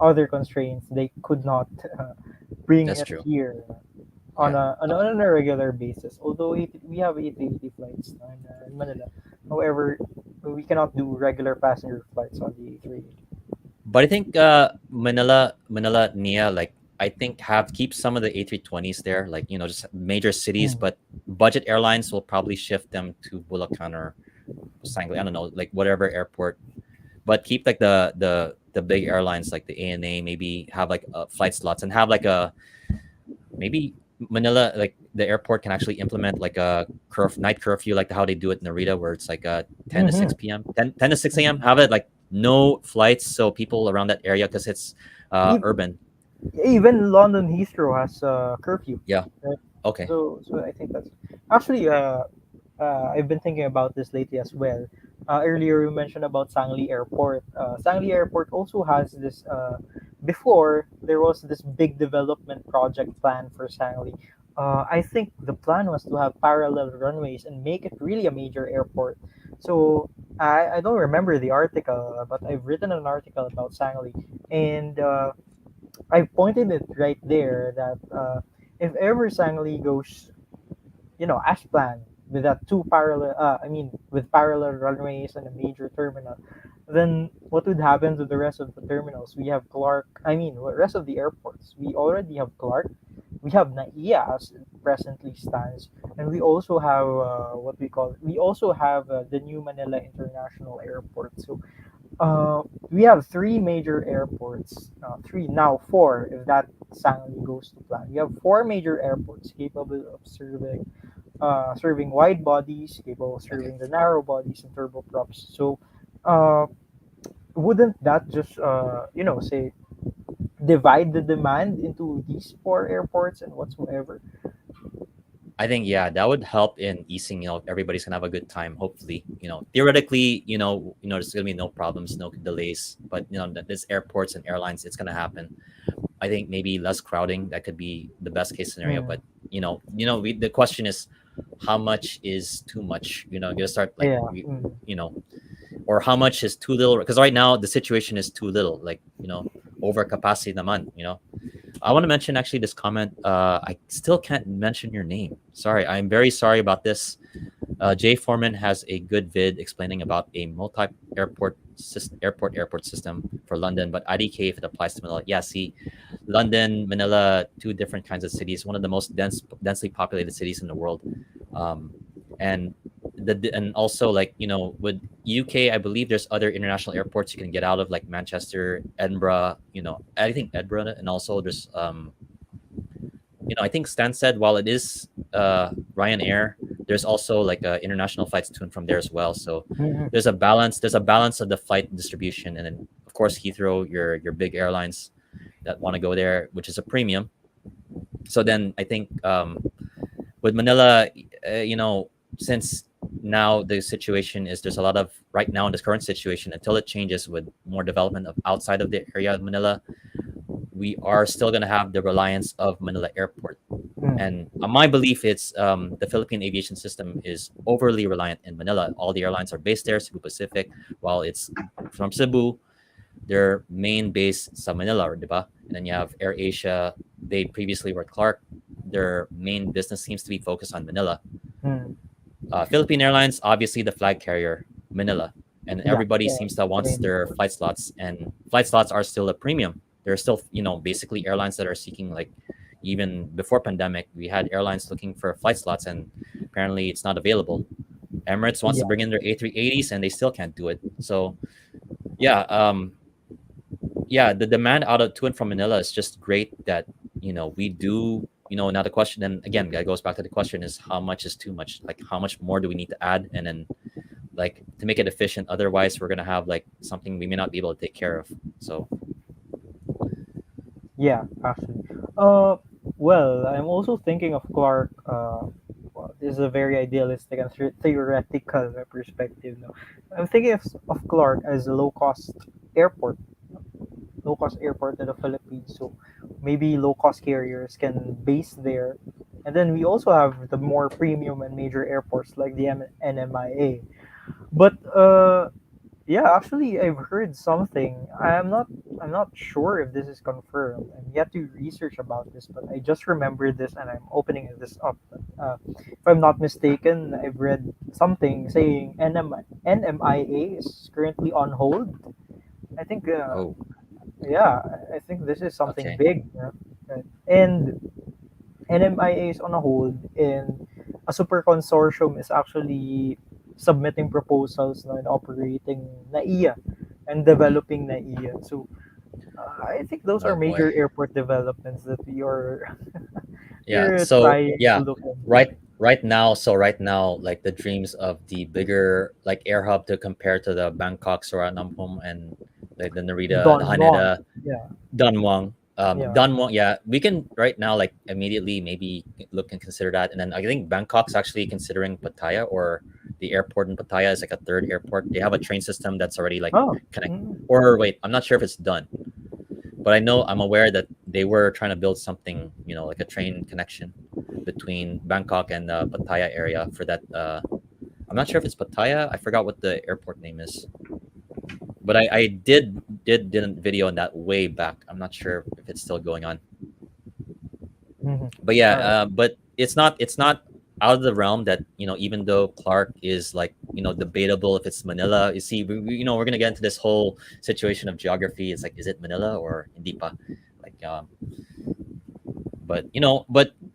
other constraints, they could not bring that's it true. here on Yeah. a regular basis. Although we have A380 flights in Manila, however, we cannot do regular passenger flights on the A380. But I think Manila Nia like I think have keep some of the A320s there, like just major cities, Mm. but budget airlines will probably shift them to Bulacan or Sangli. I don't know, like whatever airport, but keep like the big airlines like the ANA. Maybe have like flight slots and have like a maybe Manila, like the airport can actually implement like a night curfew, like how they do it in Narita, where it's like 10 to Mm-hmm. 6 p.m., 10 to 6 a.m. Have it like no flights, so people around that area, because it's urban. Even London Heathrow has curfew, Yeah. right? Okay. So I think that's actually I've been thinking about this lately as well. Earlier you mentioned about Sangli Airport. Sangli Airport also has this. Before there was this big development project plan for Sangli. I think the plan was to have parallel runways and make it really a major airport. So I don't remember the article, but I've written an article about Sangli, and I pointed it right there that if ever Sangli goes, as planned with that two parallel, with parallel runways and a major terminal, then what would happen to the rest of the terminals? We have Clark, the rest of the airports. We already have Clark, we have NAIA as it presently stands, and we also have we also have the new Manila International Airport. So we have three major airports, three now four if that Sangli goes to plan. We have four major airports capable of serving wide bodies, capable of Okay. serving the narrow bodies and turboprops. So, uh, wouldn't that just say divide the demand into these four airports and whatsoever? I think yeah, that would help in easing. Everybody's gonna have a good time. Hopefully, theoretically, there's gonna be no problems, no delays. But this airports and airlines, it's gonna happen. I think maybe less crowding. That could be the best case scenario. Mm, But the question is, how much is too much? You gotta start like yeah. Mm, you know, or how much is too little? Because right now the situation is too little. Like over capacity naman. I want to mention actually this comment. I still can't mention your name. Sorry, I'm very sorry about this. Jay Foreman has a good vid explaining about a airport system for London, but IDK if it applies to Manila. Yeah, see, London, Manila, two different kinds of cities. One of the most densely populated cities in the world, um, and and also like with UK, I believe there's other international airports you can get out of like Manchester, Edinburgh. I think Edinburgh, and also there's I think Stan said while it is Ryanair, there's also like international flights to and from there as well. So mhm. there's a balance. There's a balance of the flight distribution, and then of course Heathrow, your big airlines that want to go there, which is a premium. So then I think with Manila, since now the situation is there's a lot of right now in this current situation until it changes with more development of outside of the area of Manila, we are still going to have the reliance of Manila Airport. Mm, And my belief is the Philippine aviation system is overly reliant in Manila. All the airlines are based there, Cebu Pacific, while it's from Cebu, their main base sa Manila, diba? And then you have AirAsia. They previously were Clark. Their main business seems to be focused on Manila. mm. Philippine Airlines, obviously the flag carrier, Manila, and Yeah, everybody yeah, seems to the wants main their airport. flight slots, and flight slots are still a premium. There are still, basically airlines that are seeking like even before pandemic, we had airlines looking for flight slots, and apparently it's not available. Emirates wants to Yeah, bring in their A380s, and they still can't do it. So yeah, yeah, the demand out of to and from Manila is just great. That we do. Now the question, then again, that goes back to the question: is how much is too much? Like how much more do we need to add, and then like to make it efficient? Otherwise, we're gonna have like something we may not be able to take care of. So yeah, actually. Uh, well, I'm also thinking of Clark. Well, this is a very idealistic and theoretical perspective. No, I'm thinking of Clark as a airport, low cost airport in the Philippines. So maybe low cost carriers can base there, and then we also have the more premium and major airports like the NMIA. But yeah, actually, I've heard something. I'm not sure if this is confirmed. I'm yet to research about this, but I just remembered this and I'm opening this up. If I'm not mistaken, I've read something saying NMIA is currently on hold. I think, oh, yeah, I think this is something okay. big. Yeah. right. And NMIA is on a hold, and a super consortium is actually submitting proposals now and operating NAIA and developing NAIA. So I think those are Oh boy. major airport developments that we are Yeah. we're So trying to yeah, look into. right now, like the dreams of the bigger like air hub to compare to the Bangkok, Suvarnabhumi, and like the Narita, the Don Juan. Haneda, Yeah, Dunwang. yeah. Dunwang, yeah, we can right now like immediately maybe look and consider that, and then I think Bangkok's actually considering Pattaya, or the airport in Pattaya is like a third airport. They have a train system that's already like Oh, connect. mm, Or wait, I'm not sure if it's done, but I'm aware that they were trying to build something, like a train connection between Bangkok and the Pattaya area for that. I'm not sure if it's Pattaya. I forgot what the airport name is, but I did a video on that way back. I'm not sure if it's still going on, mhm. but yeah, All right. but it's not out of the realm that even though Clark is like debatable if it's Manila. You see, we're gonna get into this whole situation of geography. It's like, is it Manila or Indipa? Like, but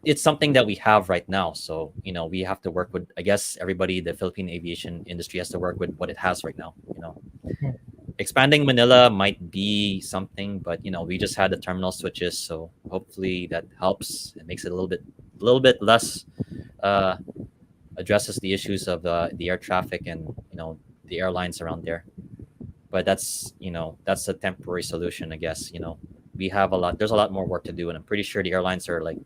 it's something that we have right now. So we have to work with. I guess everybody, the Philippine aviation industry, has to work with what it has right now. Mhm. Expanding Manila might be something, but we just had the terminal switches, so hopefully that helps. It makes it a little bit less, uh, addresses the issues of the air traffic and the airlines around there. But that's a temporary solution, I guess. We have a lot. There's a lot more work to do, and I'm pretty sure the airlines are like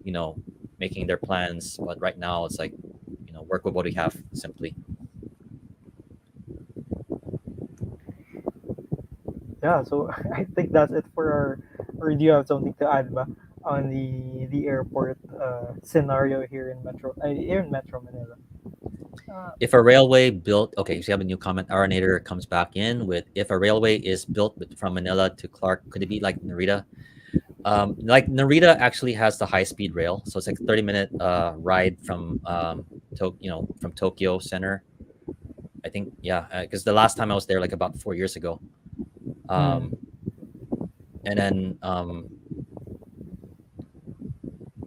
you know making their plans. But right now, it's like work with what we have simply. Yeah, so I think that's it for our. Or do you have something to add, ba, on the airport scenario here in Metro Manila? Uh, If a railway built, okay, so you have a new comment. Aranator comes back in with, if a railway is built from Manila to Clark, could it be like Narita? Like Narita actually has the high speed rail, so it's like a 30-minute ride from from Tokyo Center. I think, yeah, because the last time I was there like about 4 years ago. mm, Um, and then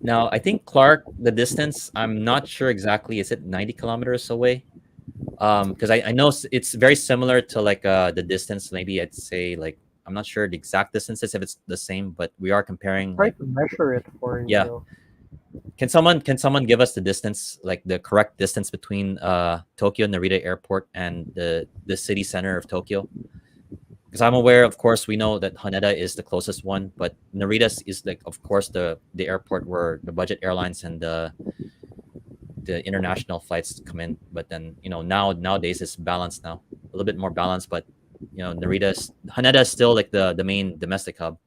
now I think Clark, the distance, I'm not sure exactly. Is it 90 kilometers away? Because I know it's very similar to like the distance. Maybe I'd say like, I'm not sure the exact distances if it's the same, but we are comparing try like, to measure it for you yeah. though. Can someone give us the distance, like the correct distance between Tokyo Narita Airport and the city center of Tokyo? Because I'm aware, of course, we know that Haneda is the closest one, but Narita is like, of course, the airport where the budget airlines and the international flights come in. But then nowadays it's balanced now, a little bit more balanced. But Haneda is still like the main domestic hub.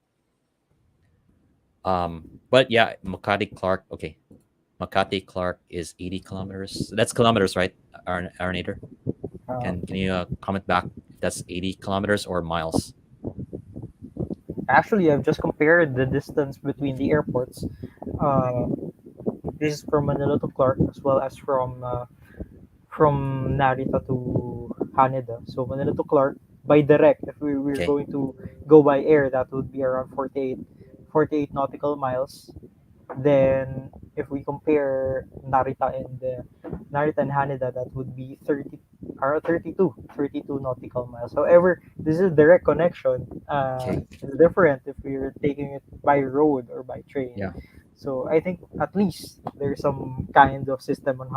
But yeah, Makati Clark. Okay, Makati Clark is 80 kilometers. That's kilometers, right? Arnator. Can you comment back if that's 80 kilometers or miles? Actually, I've just compared the distance between the airports. Uh, this is from Manila to Clark, as well as from Narita to Haneda. So Manila to Clark by direct, if we're Okay. going to go by air, that would be around 48 nautical miles. Then if we compare Narita and Haneda, that would be 32 nautical miles. However, this is direct connection. Okay. It's different if we're taking it by road or by train. Yeah. So I think at least there's some kind of system on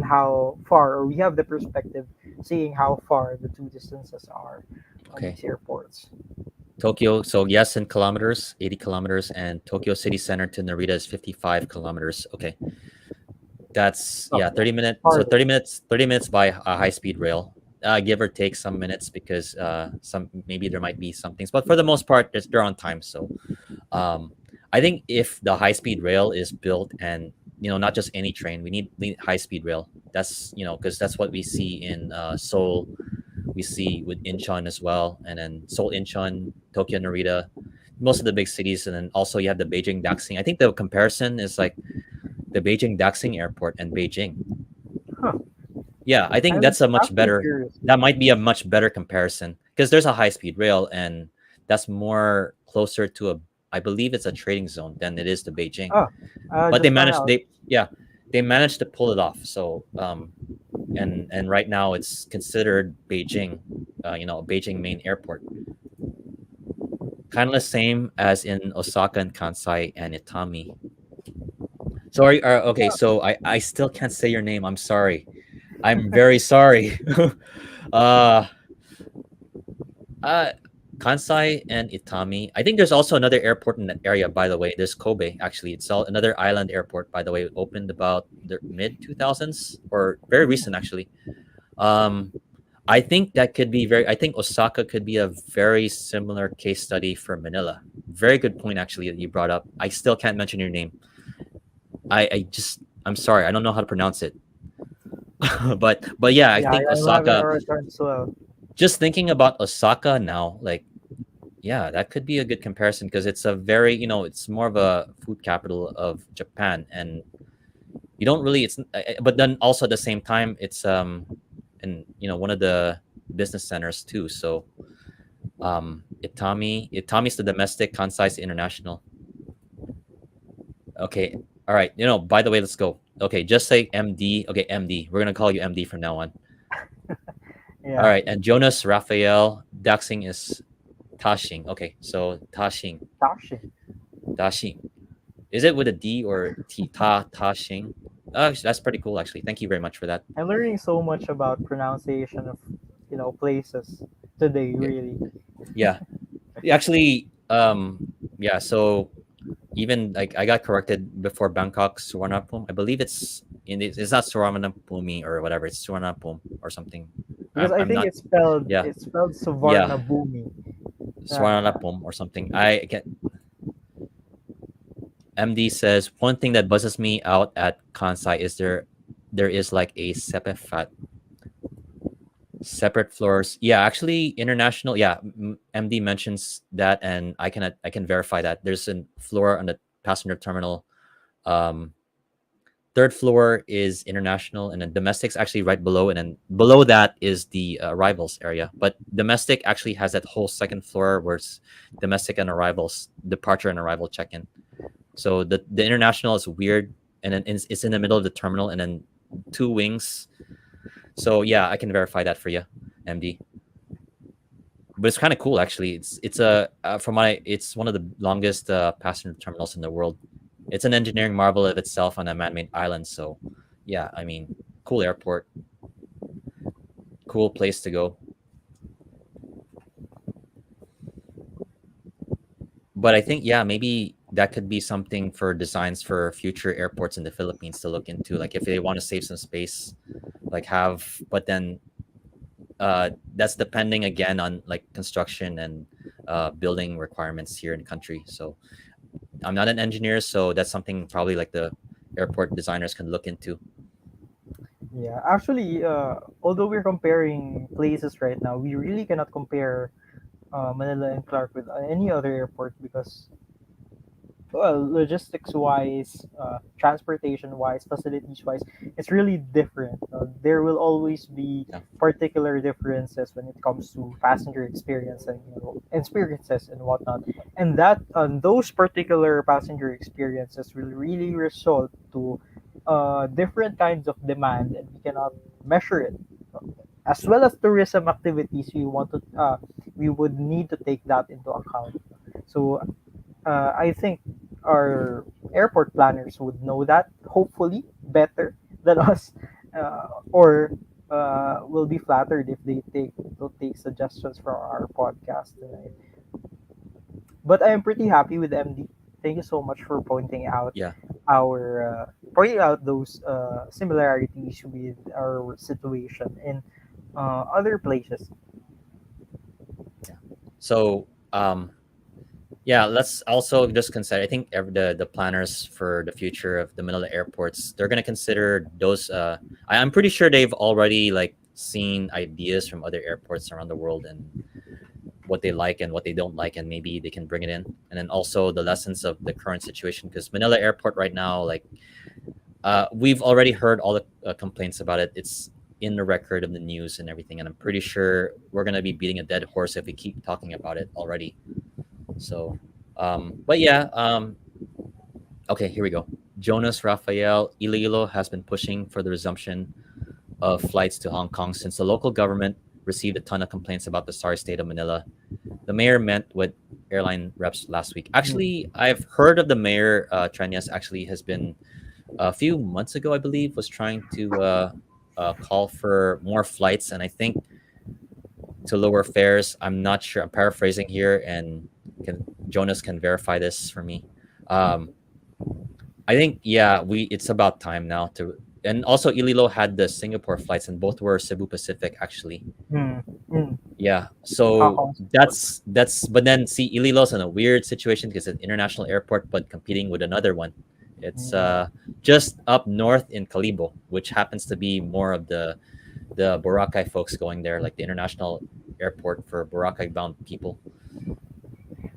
how far, or we have the perspective seeing how far the two distances are on Okay. these airports. Tokyo. So yes, in kilometers, 80 kilometers, and Tokyo City Center to Narita is 55 kilometers. Okay. That's, Oh, yeah, 30 minutes. So farther. 30 minutes by a high speed rail. Give or take some minutes, because some maybe there might be some things, but for the most part, they're on time. So um, I think if the high speed rail is built, and not just any train, we need high speed rail. That's because that's what we see in Seoul. We see with Incheon as well, and then Seoul, Incheon, Tokyo, Narita, most of the big cities, and then also you have the Beijing Daxing. I think the comparison is like the Beijing Daxing Airport and Beijing. Huh. Yeah, I think I'm that's a much actually better. curious. That might be a much better comparison, because there's a high speed rail, and that's more closer to I believe it's a trading zone than it is to Beijing. Oh, But they just found managed out. they yeah they managed to pull it off. So and right now it's considered Beijing, Beijing main airport, kind of the same as in Osaka and Kansai and Itami. So okay. So I still can't say your name. I'm sorry. I'm very sorry. uh, uh, Kansai and Itami. I think there's also another airport in that area. By the way, there's Kobe. Actually, it's another island airport. By the way, opened about the mid 2000s or very recent actually. Um, I think that could be very. I think Osaka could be a very similar case study for Manila. Very good point actually that you brought up. I still can't mention your name. I'm sorry. I don't know how to pronounce it. But yeah, I Yeah, think I'm having a Osaka. return as well. Just thinking about Osaka now, like yeah, that could be a good comparison because it's a very it's more of a food capital of Japan, and you don't really but then also at the same time it's and one of the business centers too. So Itami's the domestic, Kansai's the international. Okay. All right. By the way, let's go. Okay, just say MD. Okay, MD. We're gonna call you MD from now on. All Yeah, right. And Jonas Raphael Daxing is Tashing. Okay, so Tashi. Dashing. Is it with a D or T? Tashing. That's pretty cool, actually. Thank you very much for that. I'm learning so much about pronunciation of places today. Yeah, Really. yeah. Actually, yeah. So even like I got corrected before Bangkok Suvarnabhumi. I believe it's not Suvarnabhumi or whatever. It's Suvarnabhumi or something. Because I I'm think not. it's spelled Yeah, Suvarna yeah. Bhumi. Uh, Suvarnabhumi or something. I get MD says one thing that buzzes me out at Kansai is there is like a separate floors. Yeah, actually international. Yeah, MD mentions that, and I can verify that there's a floor on the passenger terminal. Um, third floor is international, and then domestic's actually right below, and then below that is the arrivals area. But domestic actually has that whole second floor where it's domestic and arrivals, departure and arrival check-in. So the international is weird, and then it's in the middle of the terminal, and then two wings. So yeah, I can verify that for you, MD. But it's kind of cool actually. It's a from my it's one of the longest passenger terminals in the world. It's an engineering marvel of itself on a man-made island. So yeah, I mean, cool airport, cool place to go. But I think yeah, maybe that could be something for designs for future airports in the Philippines to look into. Like if they want to save some space, like have, but then that's depending again on like construction and building requirements here in the country. So I'm not an engineer, so that's something probably like the airport designers can look into. yeah, actually, although we're comparing places right now, we really cannot compare Manila and Clark with any other airport because, well, logistics wise, transportation wise, facilities wise, it's really different. There will always be Yeah, particular differences when it comes to passenger experience and experiences and whatnot, and that those particular passenger experiences will really result to different kinds of demand, and we cannot measure it. As well as tourism activities, we would need to take that into account. So I think our airport planners would know that, hopefully, better than us, or will be flattered if they take suggestions from our podcast tonight. But I am pretty happy with MD. Thank you so much for yeah, pointing out those similarities with our situation in other places. yeah. So yeah, let's also just consider. I think the planners for the future of the Manila airports, they're gonna consider those. I'm pretty sure they've already like seen ideas from other airports around the world and what they like and what they don't like, and maybe they can bring it in. And then also the lessons of the current situation, because Manila Airport right now, like we've already heard all the complaints about it. It's in the record of the news and everything, and I'm pretty sure we're gonna be beating a dead horse if we keep talking about it already. So But yeah, okay, here we go. Jonas Raphael Iloilo has been pushing for the resumption of flights to Hong Kong since the local government received a ton of complaints about the sorry state of Manila. The mayor met with airline reps last week. Mm. Actually, I've heard of the mayor. Trenias actually has been a few months ago, I believe, was trying to call for more flights, and I think to lower fares. I'm not sure. I'm paraphrasing here, and Jonas can verify this for me. Um, I think yeah, we it's about time now to. And also, Ililo had the Singapore flights, and both were Cebu Pacific actually. Mm. Mm. Yeah, Hong so Kong support. that's. But then see, Ililo's in a weird situation because it's an international airport, but competing with another one. It's Yeah. just up north in Kalibo, which happens to be more of the Boracay folks going there, like the international airport for Boracay bound people.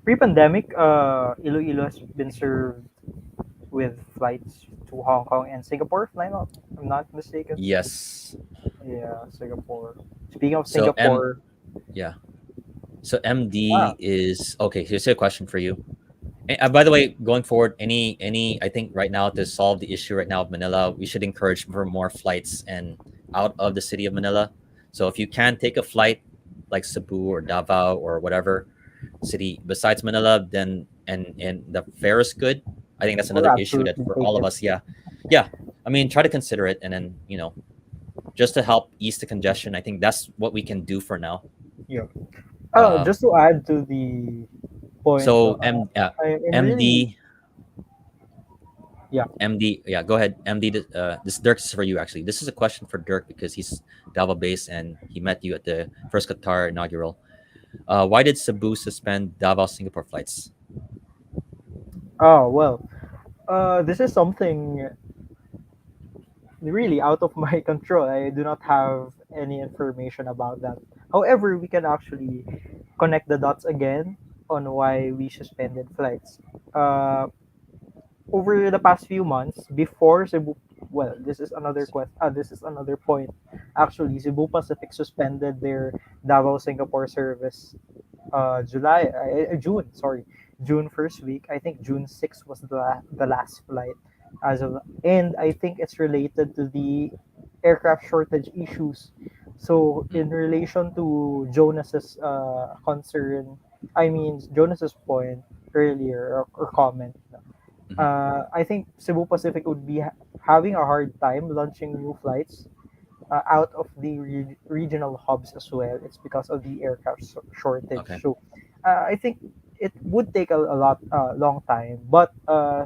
Pre-pandemic, Iloilo has been served with flights to Hong Kong and Singapore, if I'm not mistaken. Yes. Yeah, Singapore. Speaking of So Singapore, yeah. So ah, MD is okay. Here's a question for you. By the way, going forward, any I think right now to solve the issue right now of Manila, we should encourage for more flights and out of the city of Manila. So if you can take a flight like Cebu or Davao or whatever city besides Manila, then and the fare is good. I think that's we'll another issue that absolutely for take all of it. us. Yeah, yeah. I mean, try to consider it, and then just to help ease the congestion. I think that's what we can do for now. Yeah. Um, Just to add to the point, so I'm really, MD yeah. MD, yeah, go ahead. MD, this Dirk is for you actually. This is a question for Dirk because he's Davao based and he met you at the first Qatar inaugural. Why did Cebu suspend Davao Singapore flights? Oh, well, this is something really out of my control. I do not have any information about that. However, we can actually connect the dots again on why we suspended flights. Uh, Over the past few months, before Cebu, well, this is another point. Actually, Cebu Pacific suspended their Davao Singapore service. June, sorry, June first week. I think June 6th was the last flight as of, and I think it's related to the aircraft shortage issues. So Mm, in relation to Jonas's concern, I mean Jonas's point earlier, or comment, mhm. I think Cebu Pacific would be having a hard time launching new flights out of the regional hubs as well. It's because of the aircraft shortage. Okay. So I think it would take a lot long time, but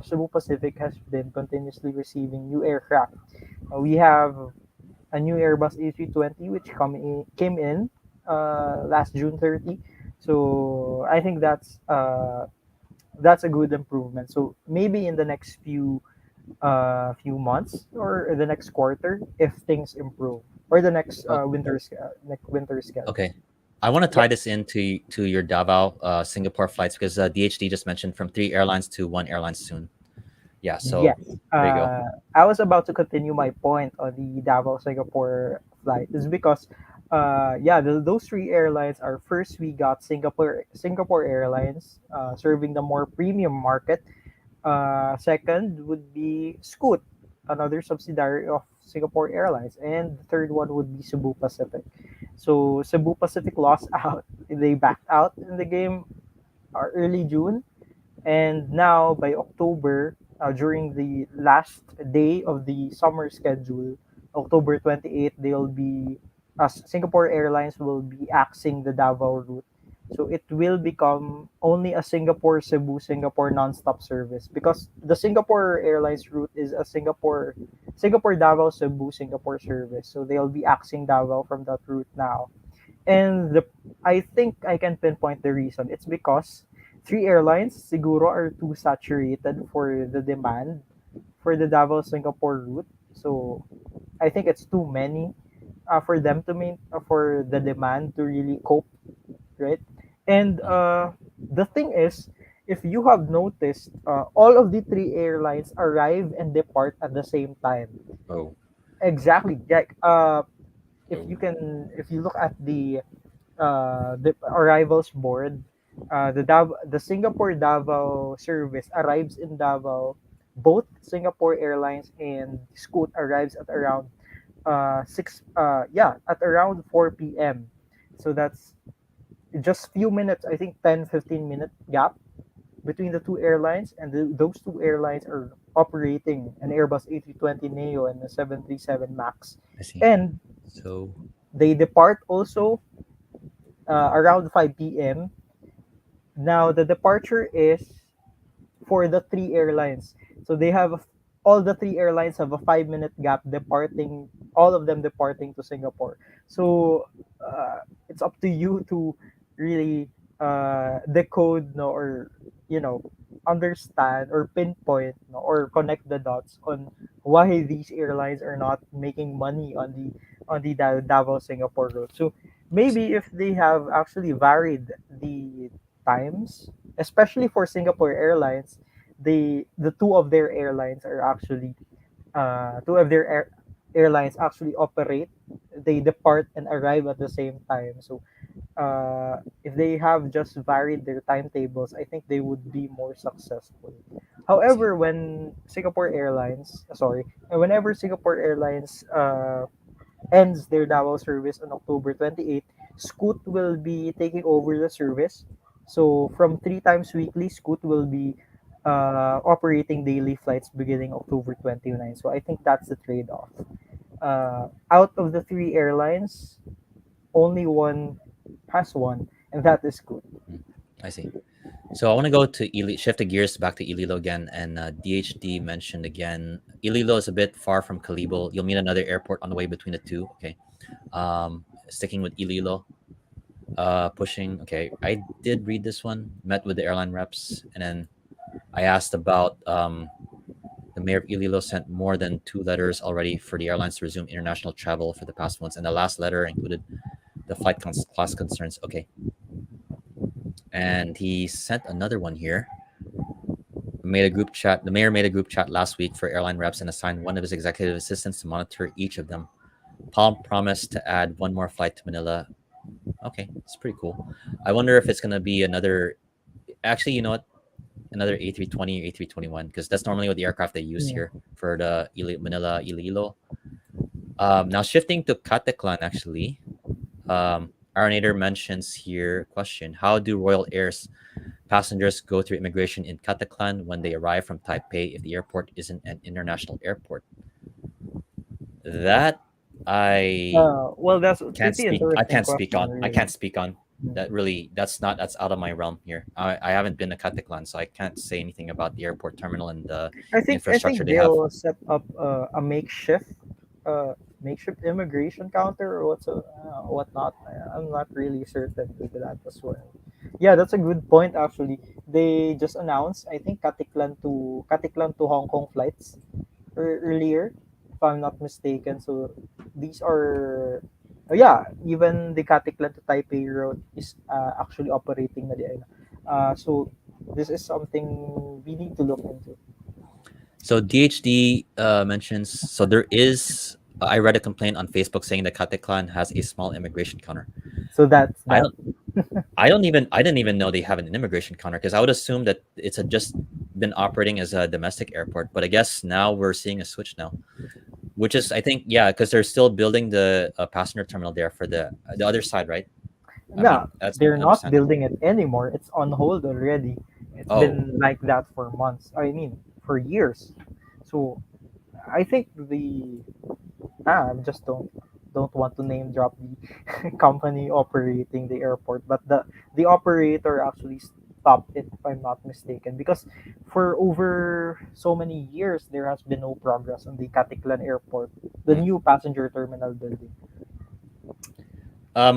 Cebu Pacific has been continuously receiving new aircraft. We have a new Airbus A320 which came in last June 30. So I think that's a good improvement. So maybe in the next few months or the next quarter, if things improve, or the next Oh, winter schedule. okay. I want to Yeah. tie this into your Davao Singapore flights because DHD just mentioned from 3 airlines to 1 airline soon. Yeah. So Yes. there you go. I was about to continue my point on the Davao Singapore flight. Is because, yeah, those three airlines are, first we got Singapore Airlines, serving the more premium market. Second would be Scoot, another subsidiary of Singapore Airlines, and the third one would be Cebu Pacific. So Cebu Pacific lost out; they backed out in the game early June, and now by October, during the last day of the summer schedule, October 28th, they'll be Singapore Airlines will be axing the Davao route. So it will become only a Singapore non-stop service, because the Singapore Airlines route is a Singapore Davao Cebu Singapore service. So they'll be axing Davao from that route now. And I think I can pinpoint the reason. It's because three airlines siguro are too saturated for the demand for the Davao Singapore route. So I think it's too many for them to for the demand to really cope, right? And Mhm. the thing is, if you have noticed, all of the three airlines arrive and depart at the same time. Oh. Exactly, Jack. Oh. If you look at the arrivals board, The Singapore Davao service arrives in Davao. Both Singapore Airlines and Scoot arrives at around at around 4 p.m. So that's just few minutes, I think 10-15 minute gap between the two airlines, and those two airlines are operating an Airbus A320 Neo and a 737 Max, I see. and So they depart also around 5 p.m. Now the departure is for the three airlines. So they have all the three airlines have a 5 minute gap departing, all of them departing to Singapore. So it's up to you to really decode, no, or you know understand or pinpoint, no, or connect the dots on why these airlines are not making money on the Davao Singapore route. So I see. maybe if they have actually varied the times, especially for Singapore Airlines, the two of their airlines are actually two of their airlines actually operate. They depart and arrive at the same time. So if they have just varied their timetables, I think they would be more successful. I see. However, whenever Singapore Airlines ends their Davao service on October 28th, Scoot will be taking over the service. So from three times weekly, Scoot will be operating daily flights beginning October 29th. So I think that's the trade-off. Out of the three airlines, only one has one, and that is Scoot. Mm, I see. So I want to go to shift the gears back to Iloilo again, and DHD mentioned again. Iloilo is a bit far from Kalibo. You'll meet another airport on the way between the two. Okay. Sticking with Iloilo, pushing. Okay, I did read this one. Met with the airline reps, and then I asked about the mayor of Iloilo sent more than two letters already for the airlines to resume international travel for the past months, and the last letter included the flight class concerns. Okay, and he sent another one here. Made a group chat. The mayor made a group chat last week for airline reps and assigned one of his executive assistants to monitor each of them. Palm promised to add one more flight to Manila. Okay, it's pretty cool. I wonder if it's gonna be another. Actually, you know what? Another A320 or A321 because that's normally what the aircraft they use Yeah. here for the Manila Iloilo. Now shifting to Kateklan, actually, Arnator mentions here question: how do Royal Air's passengers go through immigration in Kateklan when they arrive from Taipei if the airport isn't an international airport? That I Well, that's a can't pretty speak. I interesting can't speak question, on. I really. can't speak on Mm. that. Really, that's out of my realm here. I haven't been to Kateklan, so I can't say anything about the airport terminal and the I infrastructure think they have. they'll set up a uh, makeshift immigration counter or whatnot. I'm not really certain with that as well. Yeah, that's a good point actually. They just announced, I think, Katiklan to Hong Kong flights earlier, if I'm not mistaken. So these are yeah, even the Katiklan to Taipei route is actually operating na din. So this is something we need to look into. So DHD mentions so there is. I read a complaint on Facebook saying that Kateklan has a small immigration counter. So that's I that. don't. I didn't even know they have an immigration counter because I would assume that it's a, just been operating as a domestic airport. But I guess now we're seeing a switch now, which is I think yeah because they're still building the passenger terminal there for the other side, right? I No, mean that's they're not understandable. building it anymore. It's on hold already. It's Oh, been like that for months. I mean, for years. So I think I just don't want to name drop the company operating the airport, but the operator actually stopped it, if I'm not mistaken, because for over so many years there has been no progress on the Caticlan Airport, the mm. new passenger terminal building.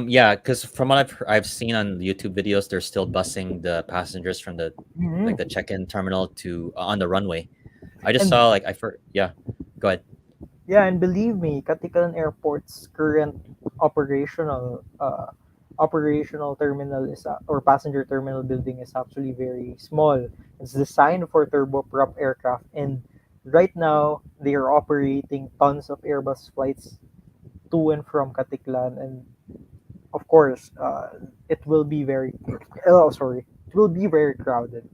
Yeah, because from what I've seen on YouTube videos, they're still busing the passengers from the like the Mhm. check-in terminal to on the runway. I just And saw like I for yeah, go ahead. yeah, and believe me, Katikan Airport's current operational operational terminal or passenger terminal building is actually very small. It's designed for turboprop aircraft, and right now they are operating tons of Airbus flights to and from Katiklan, and of course, it will be very. Oh, sorry. will be very crowded.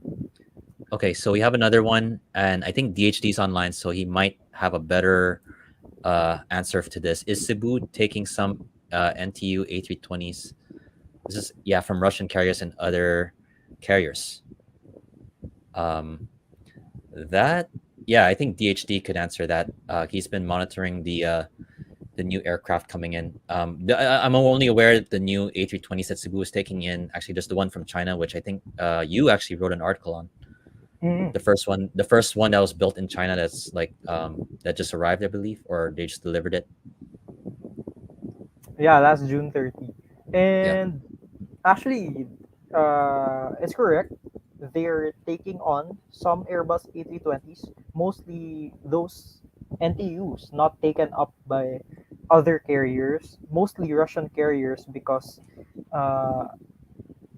Okay, so we have another one, and I think DHD's online, so he might have a better answer to this. Is Cebu taking some NTU A320s? This is from Russian carriers and other carriers. Um, that I think DHD could answer that. He's been monitoring the new aircraft coming in. I'm only aware that the new A320s that Cebu is taking in. Actually, just the one from China, which I think you actually wrote an article on. Mm. The first one that was built in China, that's like that just arrived, I believe, or they just delivered it. Yeah, last June 30. Yeah. And actually, it's correct. They're taking on some Airbus A320s, mostly those NTUs, not taken up by other carriers, mostly Russian carriers, because uh,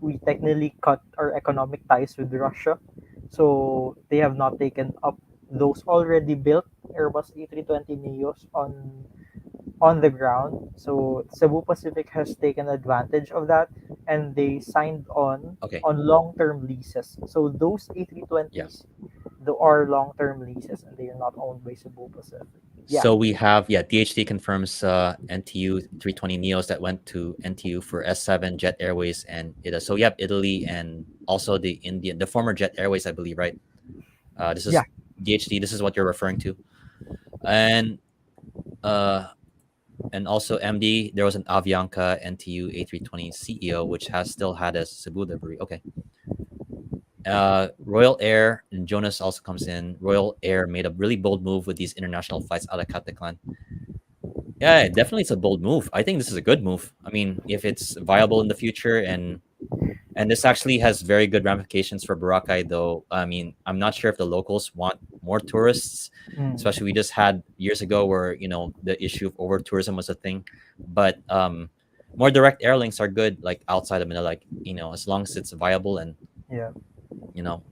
we technically cut our economic ties with Russia. So they have not taken up those already built Airbus A320 Neos on the ground. So Cebu Pacific has taken advantage of that, and they signed Okay. on long-term leases. So those Yeah. A320s, they are long-term leases and they are not owned by Cebu Pacific. Yeah. So we have DHD confirms NTU 320 Neos that went to NTU for S7 Jet Airways and Ita. So you have Italy and also the former Jet Airways, I believe, right? This Yeah. is DHD. This is what you're referring to, and uh, and also MD. There was an Avianca NTU A320 CEO, which has still had a Cebu delivery. Okay. Royal Air and Jonas also comes in. Royal Air made a really bold move with these international flights out of Caticlan. Yeah, definitely it's a bold move. I think this is a good move. I mean, if it's viable in the future, and this actually has very good ramifications for Boracay, though. I mean, I'm not sure if the locals want more tourists, Mm. especially we just had years ago where the issue of over tourism was a thing. But more direct airlinks are good, like outside of Manila, like as long as it's viable and Yeah.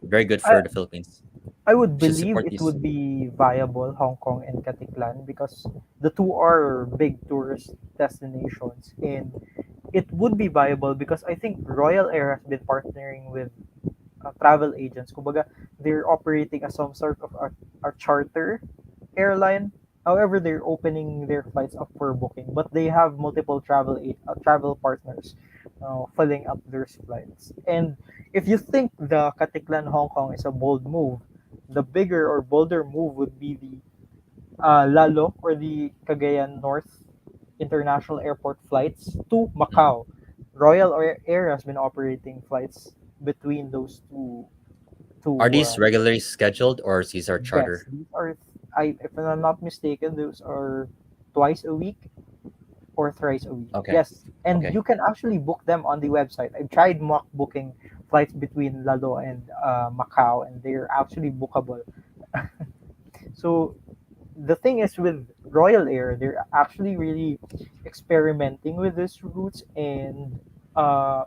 very good I for the Philippines. I would We should believe support it these. would be viable, Hong Kong and Caticlan, because the two are big tourist destinations, and it would be viable because I think Royal Air has been partnering with travel agents. Kumbaga, they're operating as some sort of a charter airline. However, they're opening their flights up for booking, but they have multiple travel partners filling up their flights. And if you think the Katiklan Hong Kong is a bold move, the bigger or bolder move would be the Lalo, or the Cagayan North International Airport flights to Mhm. Macau. Royal Air has been operating flights between those Are two these regularly scheduled or is these are yes, charter? these are, if I'm not mistaken, those are twice a week or thrice a week. Okay. Yes, and Okay. you can actually book them on the website. I've tried mock booking flights between Lalo and Macau, and they're actually bookable. So the thing is with Royal Air, they're actually really experimenting with these routes, and uh,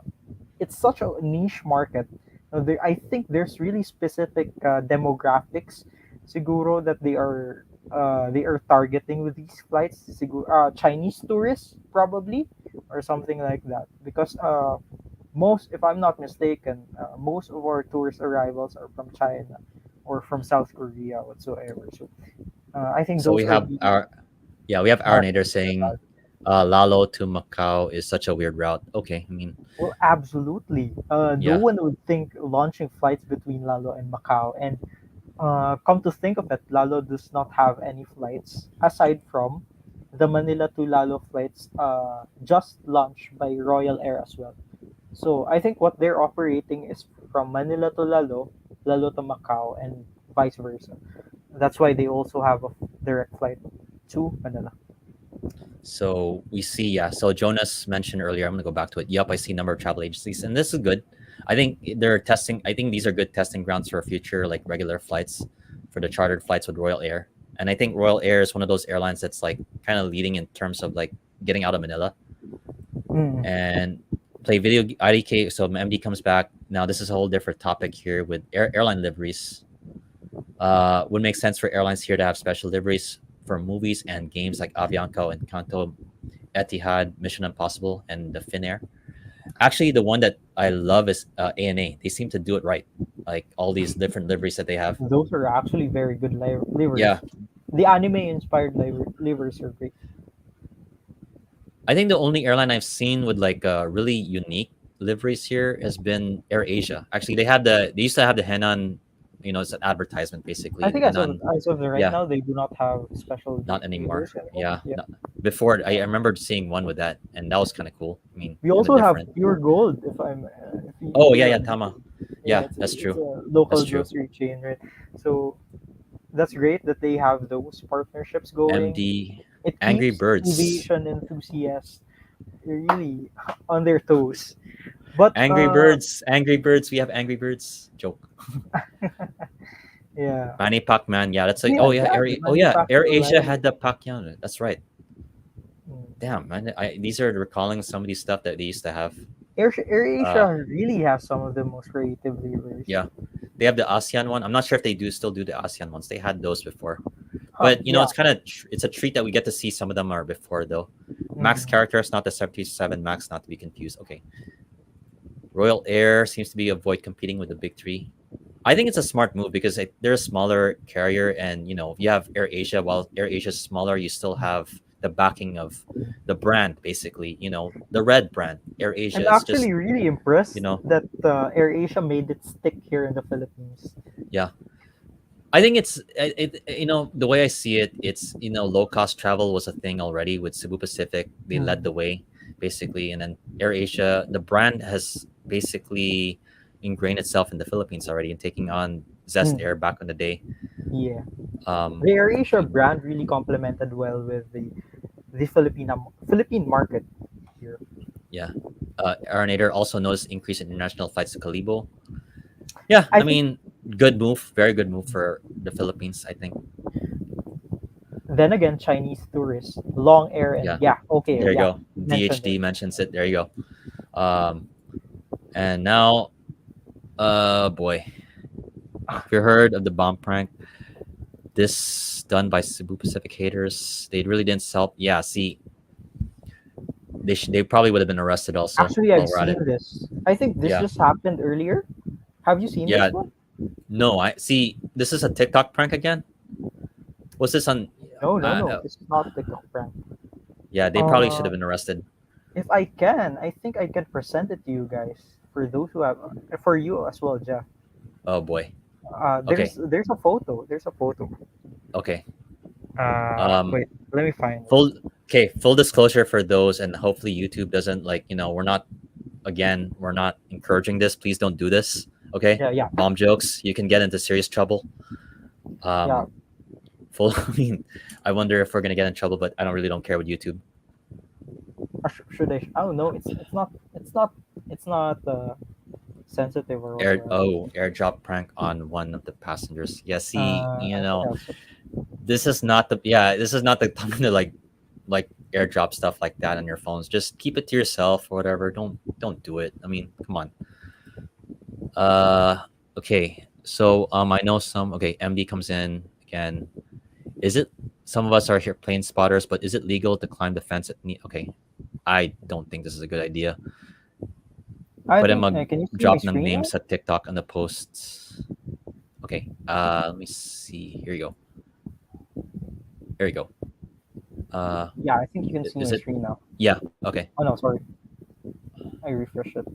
it's such a niche market. I think there's really specific demographics, siguro, that they are targeting with these flights. Siguro, Chinese tourists probably, or something like that. Because most, if I'm not mistaken, most of our tourist arrivals are from China or from South Korea whatsoever. So I think So those we are have the we have markets Arnator that saying are. Lalo to Macau is such a weird route. Okay, I mean, Well, absolutely. No yeah. one would think launching flights between Lalo and Macau. And come to think of it, Lalo does not have any flights aside from the Manila to Lalo flights just launched by Royal Air as well. So I think what they're operating is from Manila to Lalo, Lalo to Macau, and vice versa. That's why they also have a direct flight to Manila. So we see, So Jonas mentioned earlier, I'm gonna go back to it. Yep, I see number of travel agencies, and this is good. I think they're testing. I think these are good testing grounds for future like regular flights, for the chartered flights with Royal Air. And I think Royal Air is one of those airlines that's like kind of leading in terms of like getting out of Manila Mm. and play video IDK. So MD comes back. Now this is a whole different topic here with airline liveries. Would make sense for airlines here to have special liveries for movies and games like Avianca and Kanto, Etihad, Mission Impossible, and the Finnair. Actually, the one that I love is ANA. They seem to do it right. Like all these different liveries that they have. Those are actually very good Yeah, livers. The anime inspired livers are great. I think the only airline I've seen with like really unique liveries here has been AirAsia. Actually, they used to have the Henan, it's an advertisement I basically. The think Henan, as of the right yeah, now, they do not have special not anymore. livers anymore. Yeah, Yeah. no, before I remember seeing one with that, and that was kind of cool. I mean, We kind of also have different. pure gold. If Oh yeah, you're yeah, on Tama. YouTube. Yeah, Yeah, that's it's true. a local That's true. grocery chain, right? So that's great that they have those partnerships going. MD, It Angry keeps Birds, aviation enthusiasts really on their toes. But Angry Birds, Angry Birds. We have Angry Birds joke. yeah, Manny Pacman. Yeah, that's like. yeah, Oh yeah, yeah, the Oh yeah, Air manufacturer Asia line. had the Pacquiao. That's right. Mm. Damn, man. These are recalling some of these stuff that they used to have. Uh, AirAsia really has some of the most creative levers. yeah, they have the ASEAN one. I'm not sure if they do still do the ASEAN ones. They had those before, Huh, but yeah. it's kind of it's a treat that we get to see some of them are before though. Max Mhm. characters, not the 77 Max, not to be confused. Okay, Royal Air seems to be avoid competing with the big three. I think it's a smart move because they're a smaller carrier, and you have Air Asia. While Air Asia is smaller, you still have the backing of the brand, basically. The red brand, Air I'm Asia. It's just actually really you impressed know, that AirAsia made it stick here in the Philippines. yeah. I think the way I see it, it's low cost travel was a thing already with Cebu Pacific. They led the Mm. way basically, and then Air Asia, the brand has basically ingrained itself in the Philippines already and taking on Zest Mm. Air back in the day. Yeah, Um, the AirAsia okay, brand really complemented well with the Philippine market here. yeah. Aranator also noticed increase in international flights to Calibo. Yeah, I I think mean, good move, very good move for the Philippines. I think. then again, Chinese tourists, long air, and Yeah, yeah, okay, there you yeah, go. mentioned it. DHD mentions it. There you go. And now, boy, if you heard of the bomb prank, this done by Cebu Pacific haters, they really didn't sell. Yeah, see, they probably would have been arrested also Actually, while I've we're at seen it. this. I think this Yeah, just happened earlier. Have you seen yeah. this one? No, I see. This is a TikTok prank again. Was this on? No, no, Uh, no. uh, This is not TikTok prank. yeah, they probably should Uh, have been arrested. if I think I can present it to you guys for those who have, for you as well, Jeff. Oh boy. There's Okay. there's a photo. There's a photo. Okay. Um, Wait, let me find it. full. Okay. Full disclosure for those, and hopefully YouTube doesn't we're not we're not encouraging this. Please don't do this. Okay. Yeah, yeah, Bomb jokes. You can get into serious trouble. yeah. Um, full. I mean, I wonder if we're gonna get in trouble, but I don't care with YouTube. Should I? Oh no, it's not sensitive or whatsoever. Airdrop prank on one of the passengers. Yeah, see, I think I'll. this is not the time to like airdrop stuff like that on your phones. Just keep it to yourself or whatever. Don't do it. I mean, come on. Uh, okay. So I know some. Okay, MD comes in again. Is it? Some of us are here plane spotters, but is it legal to climb the fence at Okay, I don't think this is a good idea. I Put him think. a Can you see my drop them screen now? names at TikTok on the posts. Okay. Let me see. Here you go. Here you go. Uh, Yeah, I think you can see is my it? screen now. Yeah. Okay. Oh no, sorry. I refreshed it.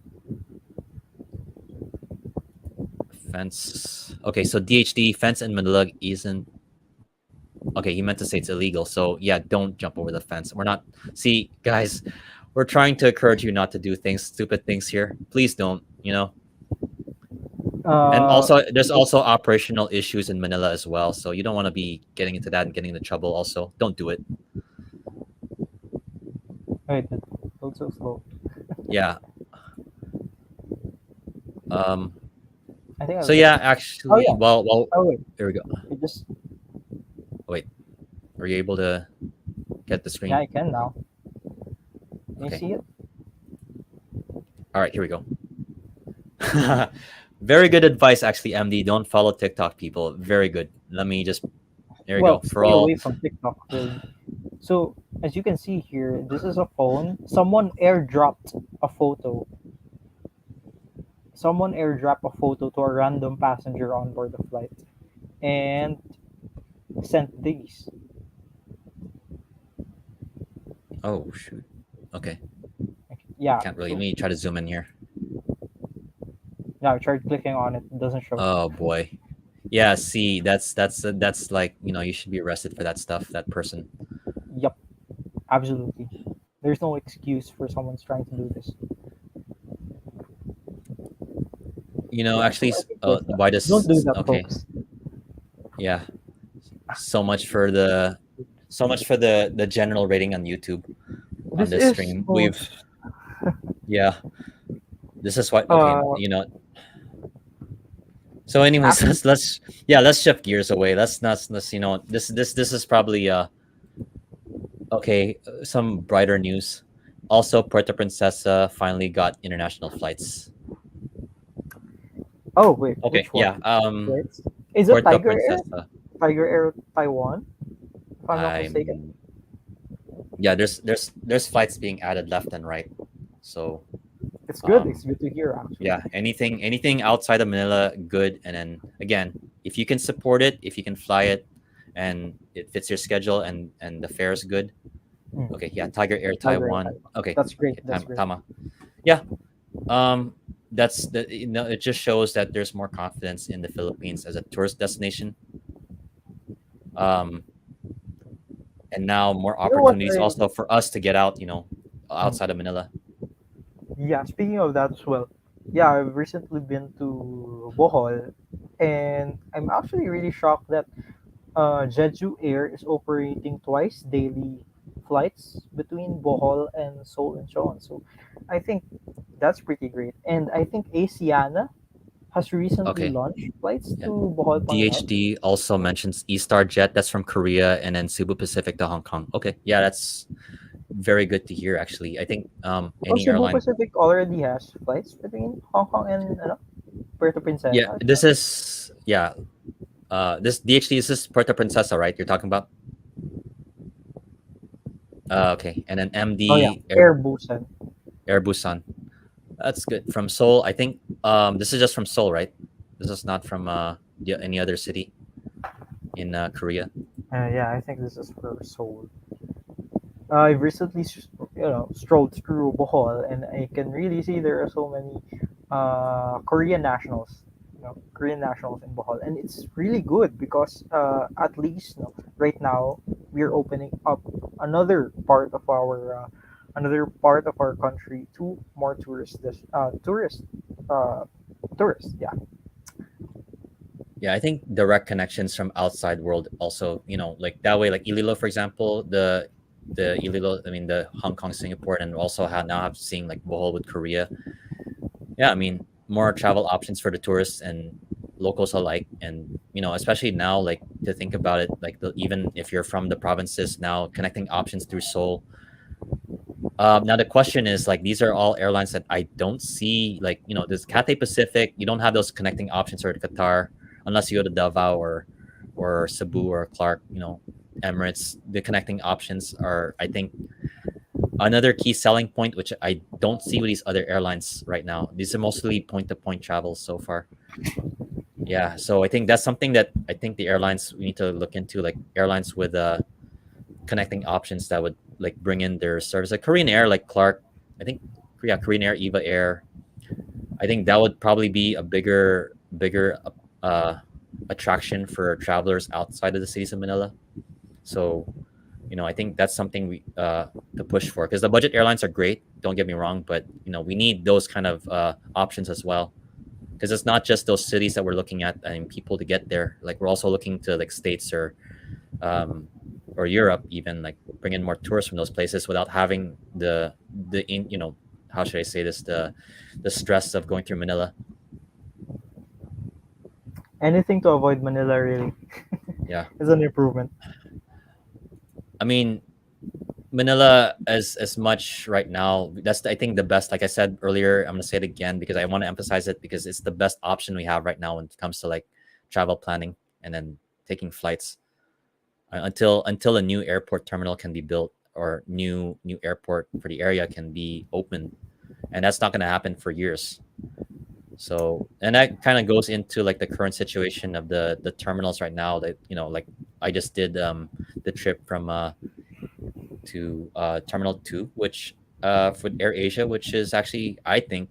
Fence. Okay. So DHD fence in Manila isn't. Okay, he meant to say it's illegal. So yeah, don't jump over the fence. We're not. See, guys, we're trying to encourage you not to do stupid things here. Please don't. And Uh, also, there's just also operational issues in Manila as well. So you don't want to be getting into that and getting into trouble. Also, don't do it. wait, it goes so slow. Yeah. Um. I think So I'll just. yeah, Oh actually, yeah. well, Oh wait, here we go. it just. Wait, are you able to get the Yeah, screen? I can now. Can you Okay. see it? All right, here we go. Very good advice, actually, MD. Don't follow TikTok people. Very good. Let me just. There we go. Well, For stay away all. from TikTok, really. So as you can see here, this is a phone. Someone airdropped a photo someone airdrop a photo to a random passenger on board the flight and sent these. Oh shoot. Okay. Yeah, Can't really. Let so me try to zoom in here. now I tried clicking on it, it doesn't show. Oh boy. Yeah. See, that's like you should be arrested for that stuff. That person. Yep, absolutely. There's no excuse for someone's trying to do this. Yeah, Actually, so I think that's why don't do does that, okay? folks. Yeah. So much for the general rating on YouTube on This this is stream. most Yeah. This is what okay. uh So, anyways, actually. let's shift gears away. Let's this is probably okay. Some brighter news. Also, Puerto Princesa finally got international flights. Oh wait, Okay, which one? yeah. Right? Is it Puerto Tiger Air? Princesa. Tiger Air Taiwan, if I'm not mistaken. I'm Yeah. There's flights being added left and right. So It's good. um It's good to hear actually. yeah, anything outside of Manila, good. And then again, if you can support it, if you can fly it, and it fits your schedule, and the fare is good. Mm, Okay, yeah, Tiger Air Tiger Air Taiwan. Taiwan. Okay, That's great. okay, That's great. Tama. Yeah, that's it just shows that there's more confidence in the Philippines as a tourist destination. Um, and now more You know what? opportunities also for us to get out, Mm, outside of Manila. yeah. Speaking of that as well. Yeah, I've recently been to Bohol, and I'm actually really shocked that Jeju Air is operating twice daily flights between Bohol and Seoul and so on. So I think that's pretty great. And I think Asiana has recently Okay, launched flights yeah. to Bohol Pangnao. DHD also mentions Star Jet. That's from Korea, and then Cebu Pacific to Hong Kong. Okay, yeah, that's very good to hear. Actually, I think Oh, any Cebu airline. Pacific already has flights between Hong Kong and Puerto Yeah, Princesa. this is yeah. This DHD is this Puerto Princesa, right? You're talking about. Okay, and then Oh yeah, MD Airbusan. Airbusan. That's good. From Seoul, I think. This is just from Seoul, right? This is not from any other city in Korea. Yeah, I think this is for Seoul. I've recently, strolled through Bohol, and I can really see there are so many Korean nationals, Korean nationals in Bohol, and it's really good because at least right now we're opening up another part of our country to more uh, tourists. Yeah, Yeah, I think direct connections from outside world also, like that way, like Ililo, for example, the Ililo, I mean the Hong Kong, Singapore, and also now have seeing like Bohol with Korea. Yeah, I mean more travel options for the tourists and locals alike, and especially now, like to think about it, like even if you're from the provinces now, connecting options through Seoul. Now the question is like these are all airlines that I don't see, like this Cathay Pacific. You don't have those connecting options for Qatar unless you go to Davao or Cebu or Clark. Emirates. The connecting options are, I think, another key selling point, which I don't see with these other airlines right now. These are mostly point to point travels so far. Yeah, so I think that's something that I think the airlines we need to look into, like airlines with connecting options that would like bring in their service, like Korean Air, like Clark. I think, yeah, Korean Air, Eva Air. I think that would probably be a bigger uh, attraction for travelers outside of the cities of Manila. So, I think that's something we to push for, because the budget airlines are great. Don't get me wrong, but we need those kind of options as well, because it's not just those cities that we're looking at and people to get there. Like we're also looking to like states um, or Europe, even like bring in more tourists from those places without having the how should I say this, the stress of going through Manila. anything to avoid Manila really Yeah, is an improvement. I mean Manila as much right now. That's I think the best. Like I said earlier, I'm gonna say it again because I want to emphasize it because it's the best option we have right now when it comes to like travel planning and then taking flights until a new airport terminal can be built or new airport for the area can be open, and that's not going to happen for years. So, and that kind of goes into like the current situation of the terminals right now. That like I just did the trip from to Terminal 2, which for Air Asia, which is actually, I think,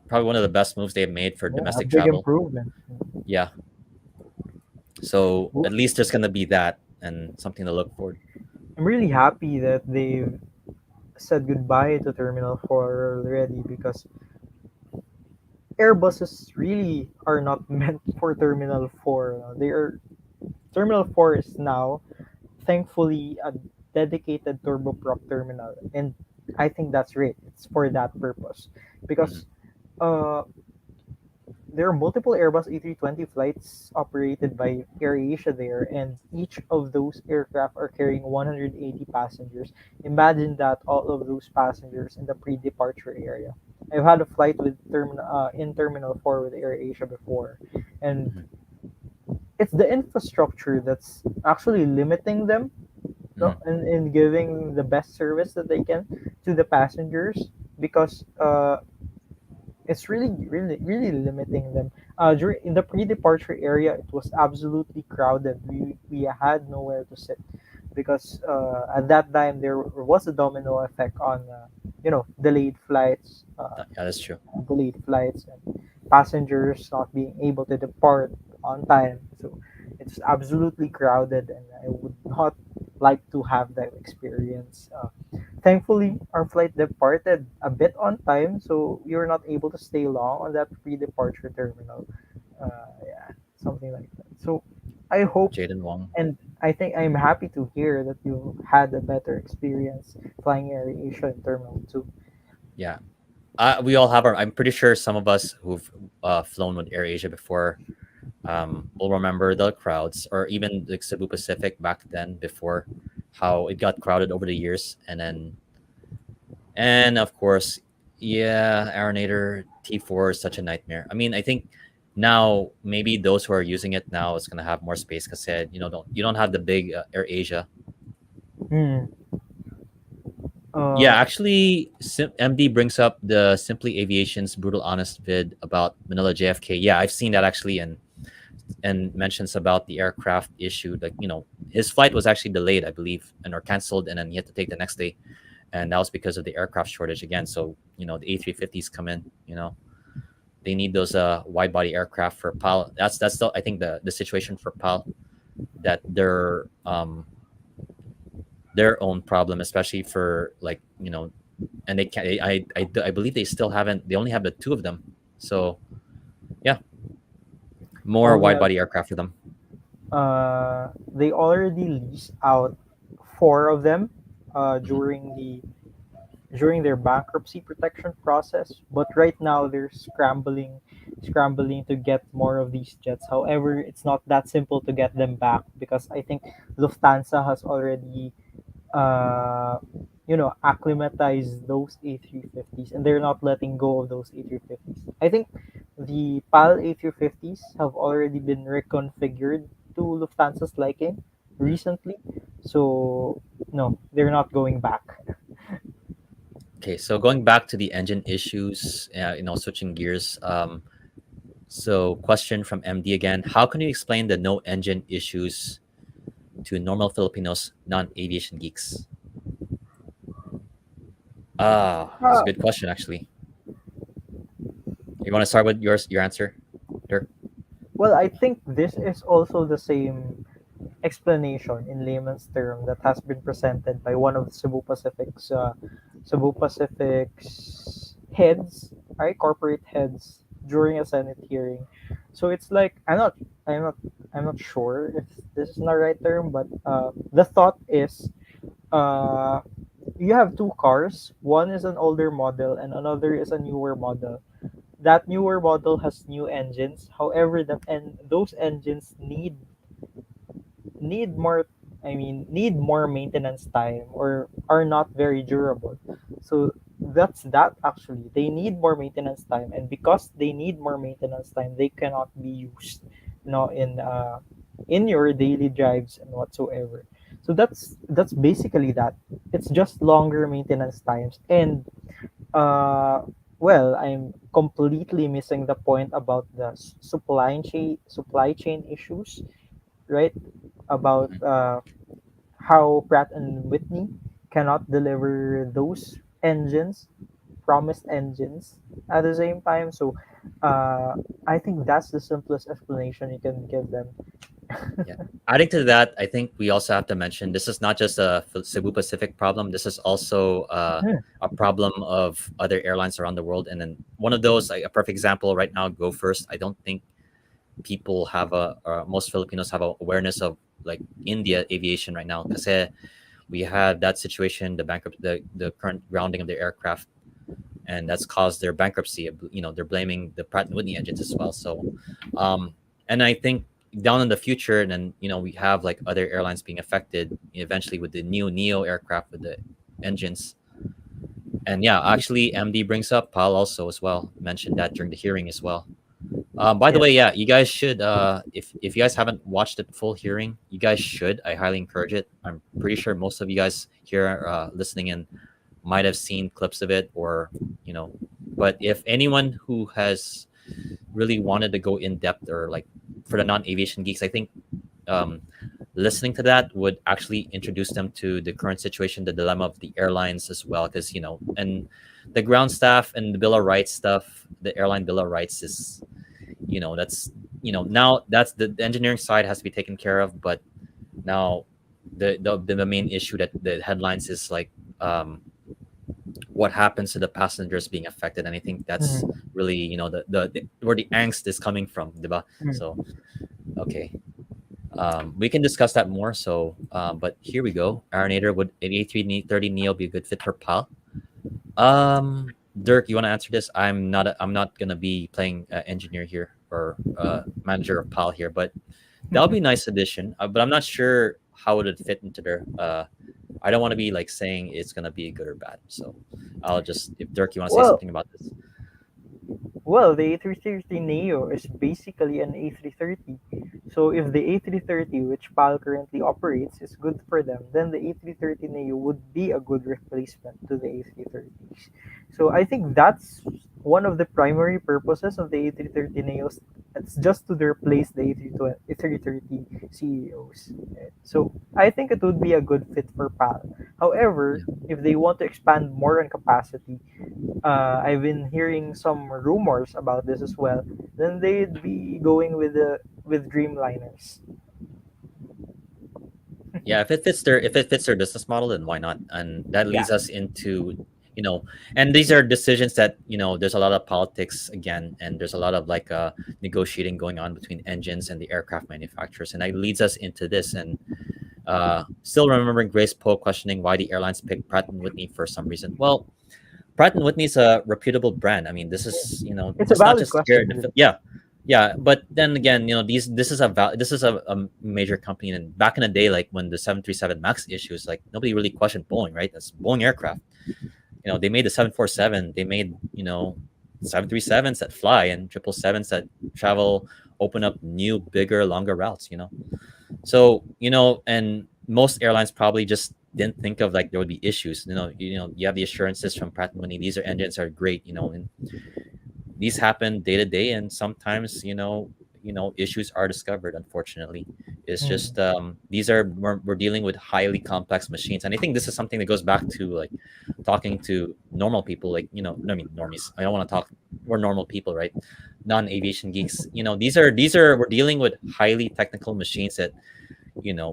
probably one of the best moves they've made for Yeah, a domestic big travel. improvement. Yeah. So Well, at least there's gonna be that and something to look forward. I'm really happy that they've said goodbye to Terminal 4 already because Airbuses really are not meant for Terminal 4. They are Terminal 4 is now thankfully a dedicated turboprop terminal, and I think that's great. It's for that purpose Hmm. because uh, there are multiple Airbus A320 flights operated by AirAsia there, and each of those aircraft are carrying 180 passengers. Imagine that all of those passengers in the pre-departure area. I've had a flight with in Terminal 4 with AirAsia before, and Hmm. it's the infrastructure that's actually limiting them, no, Hmm. in giving the best service that they can to the passengers because it's really limiting them. During in the pre-departure area, it was absolutely crowded. We had nowhere to sit because at that time there was a domino effect on delayed flights, Yeah, that's true. and passengers not being able to depart on time. So it's absolutely crowded, and I would not like to have that experience. Thankfully, our flight departed a bit on time, so we were not able to stay long on that pre-departure terminal. Yeah, something like that. So I hope, Jaden Wong. and I think I'm happy to hear that you had a better experience flying Air Asia in Terminal 2. Yeah. We all have our. I'm pretty sure some of us who've flown with AirAsia before will remember the crowds, or even like Cebu Pacific back then before, how it got crowded over the years, and of course, yeah, Aeronator T4 is such a nightmare. I mean, I think now maybe those who are using it now is gonna have more space because don't have the big AirAsia. Hmm. Yeah, Uh, actually, MD brings up the Simply Aviation's brutal honest vid about Manila JFK. Yeah, I've seen that actually, and mentions about the aircraft issue. Like his flight was actually delayed, I believe, and or canceled, and then he had to take the next day, and that was because of the aircraft shortage again. So the A350s come in. They need those wide body aircraft for PAL. That's the I think the situation for PAL, that their own problem, especially for like and they can't. I believe they still haven't. They only have the two of them. So yeah, more oh wide yeah, body aircraft for them. they already leased out four of them Hmm. during their bankruptcy protection process, but right now they're scrambling to get more of these jets. However, it's not that simple to get them back because I think Lufthansa has already uh, acclimatize those A350s, and they're not letting go of those A350s. I think the PAL A350s have already been reconfigured to Lufthansa's liking recently, so no, they're not going back. Okay, so going back to the engine issues, switching gears. So question from MD again: how can you explain the no engine issues to normal Filipinos, non-aviation geeks? It's a Uh, good question actually. You want to start with your answer, Dirk? well, I think this is also the same explanation in layman's term that has been presented by one of Cebu Pacific's heads, right, corporate heads during a Senate hearing. So it's like I'm not I'm not sure if this is the right term, but the thought is uh, you have two cars. One is an older model and another is a newer model. That newer model has new engines. However, those engines need more need more maintenance time or are not very durable. So that's that actually. They need more maintenance time, and because they need more maintenance time, they cannot be used in your daily drives and whatsoever. So that's basically that. It's just longer maintenance times, and uh Well, I'm completely missing the point about the supply chain issues, right? About Mhm. how Pratt and Whitney cannot deliver those engines, promised engines, at the same time. So, uh, I think that's the simplest explanation you can give them. Yeah. Adding to that, I think we also have to mention this is not just a Cebu Pacific problem. This is also Hmm. a problem of other airlines around the world. And then one of those, like a perfect example right now, Go First. I don't think people have most Filipinos have a awareness of like India aviation right now. Because we had that situation, the current grounding of the aircraft, and that's caused their bankruptcy. They're blaming the Pratt and Whitney engines as well. So, um, and I think down in the future, and then we have like other airlines being affected eventually with the new Neo aircraft with the engines. And yeah, actually, MD brings up Pal also as well mentioned that during the hearing as well. By the Yeah. way, yeah, you guys should if you guys haven't watched the full hearing, you guys should. I highly encourage it. I'm pretty sure most of you guys here listening in might have seen clips of it or you know but if anyone who has really wanted to go in depth or like for the non-aviation geeks, I think um, listening to that would actually introduce them to the current situation, the dilemma of the airlines as well, because and the ground staff and the bill of rights stuff, the airline bill of rights is that's now that's the engineering side has to be taken care of, but now the main issue that the headlines is like what happens to the passengers being affected, and I think that's Mhm. really the where the angst is coming from, diba? So Mhm. okay, we can discuss that more. So but here we go. Arinator, would an A330 Neo be a good fit for PAL? Dirk, you want to answer this? I'm not gonna be playing engineer here or manager of PAL here, but that'll be a nice addition, but I'm not sure how it would fit into their I don't want to be like saying it's gonna be good or bad. So I'll just, if Dirk, you want to say Well, something about this? Well, the A330 Neo is basically an A330. So if the A330, which PAL currently operates, is good for them, then the A330 Neo would be a good replacement to the A330s. So I think that's one of the primary purposes of the A330 Neos. It's just to replace the A330 CEOs. Right? So I think it would be a good fit for PAL. However, Yeah. if they want to expand more on capacity, I've been hearing some rumors about this as well. Then they'd be going with Dreamliners. Yeah, if it fits their business model, then why not? And that Yeah. leads us into, you know, and these are decisions that, there's a lot of politics again, and there's a lot of like negotiating going on between engines and the aircraft manufacturers. And that leads us into this. And still remembering Grace Poe questioning why the airlines picked Pratt and Whitney for some reason. Well, Pratt and Whitney's a reputable brand. I mean, this is It's a it's not valid just here. question, really. Yeah, yeah. But then again, this is a major company. And back in the day, like when the 737 Max issues, like nobody really questioned Boeing, right? That's Boeing aircraft. They made the 747. They made 737s that fly and 777s that travel, open up new, bigger, longer routes. So, and most airlines probably just didn't think of like there would be issues. You have the assurances from Pratt and Whitney. These engines are great, and these happen day to day, and sometimes issues are discovered. Unfortunately, it's Mm, just we're dealing with highly complex machines, and I think this is something that goes back to like talking to normal people, like I mean normies. I don't want to talk. We're normal people, right? Non-aviation geeks. These are we're dealing with highly technical machines that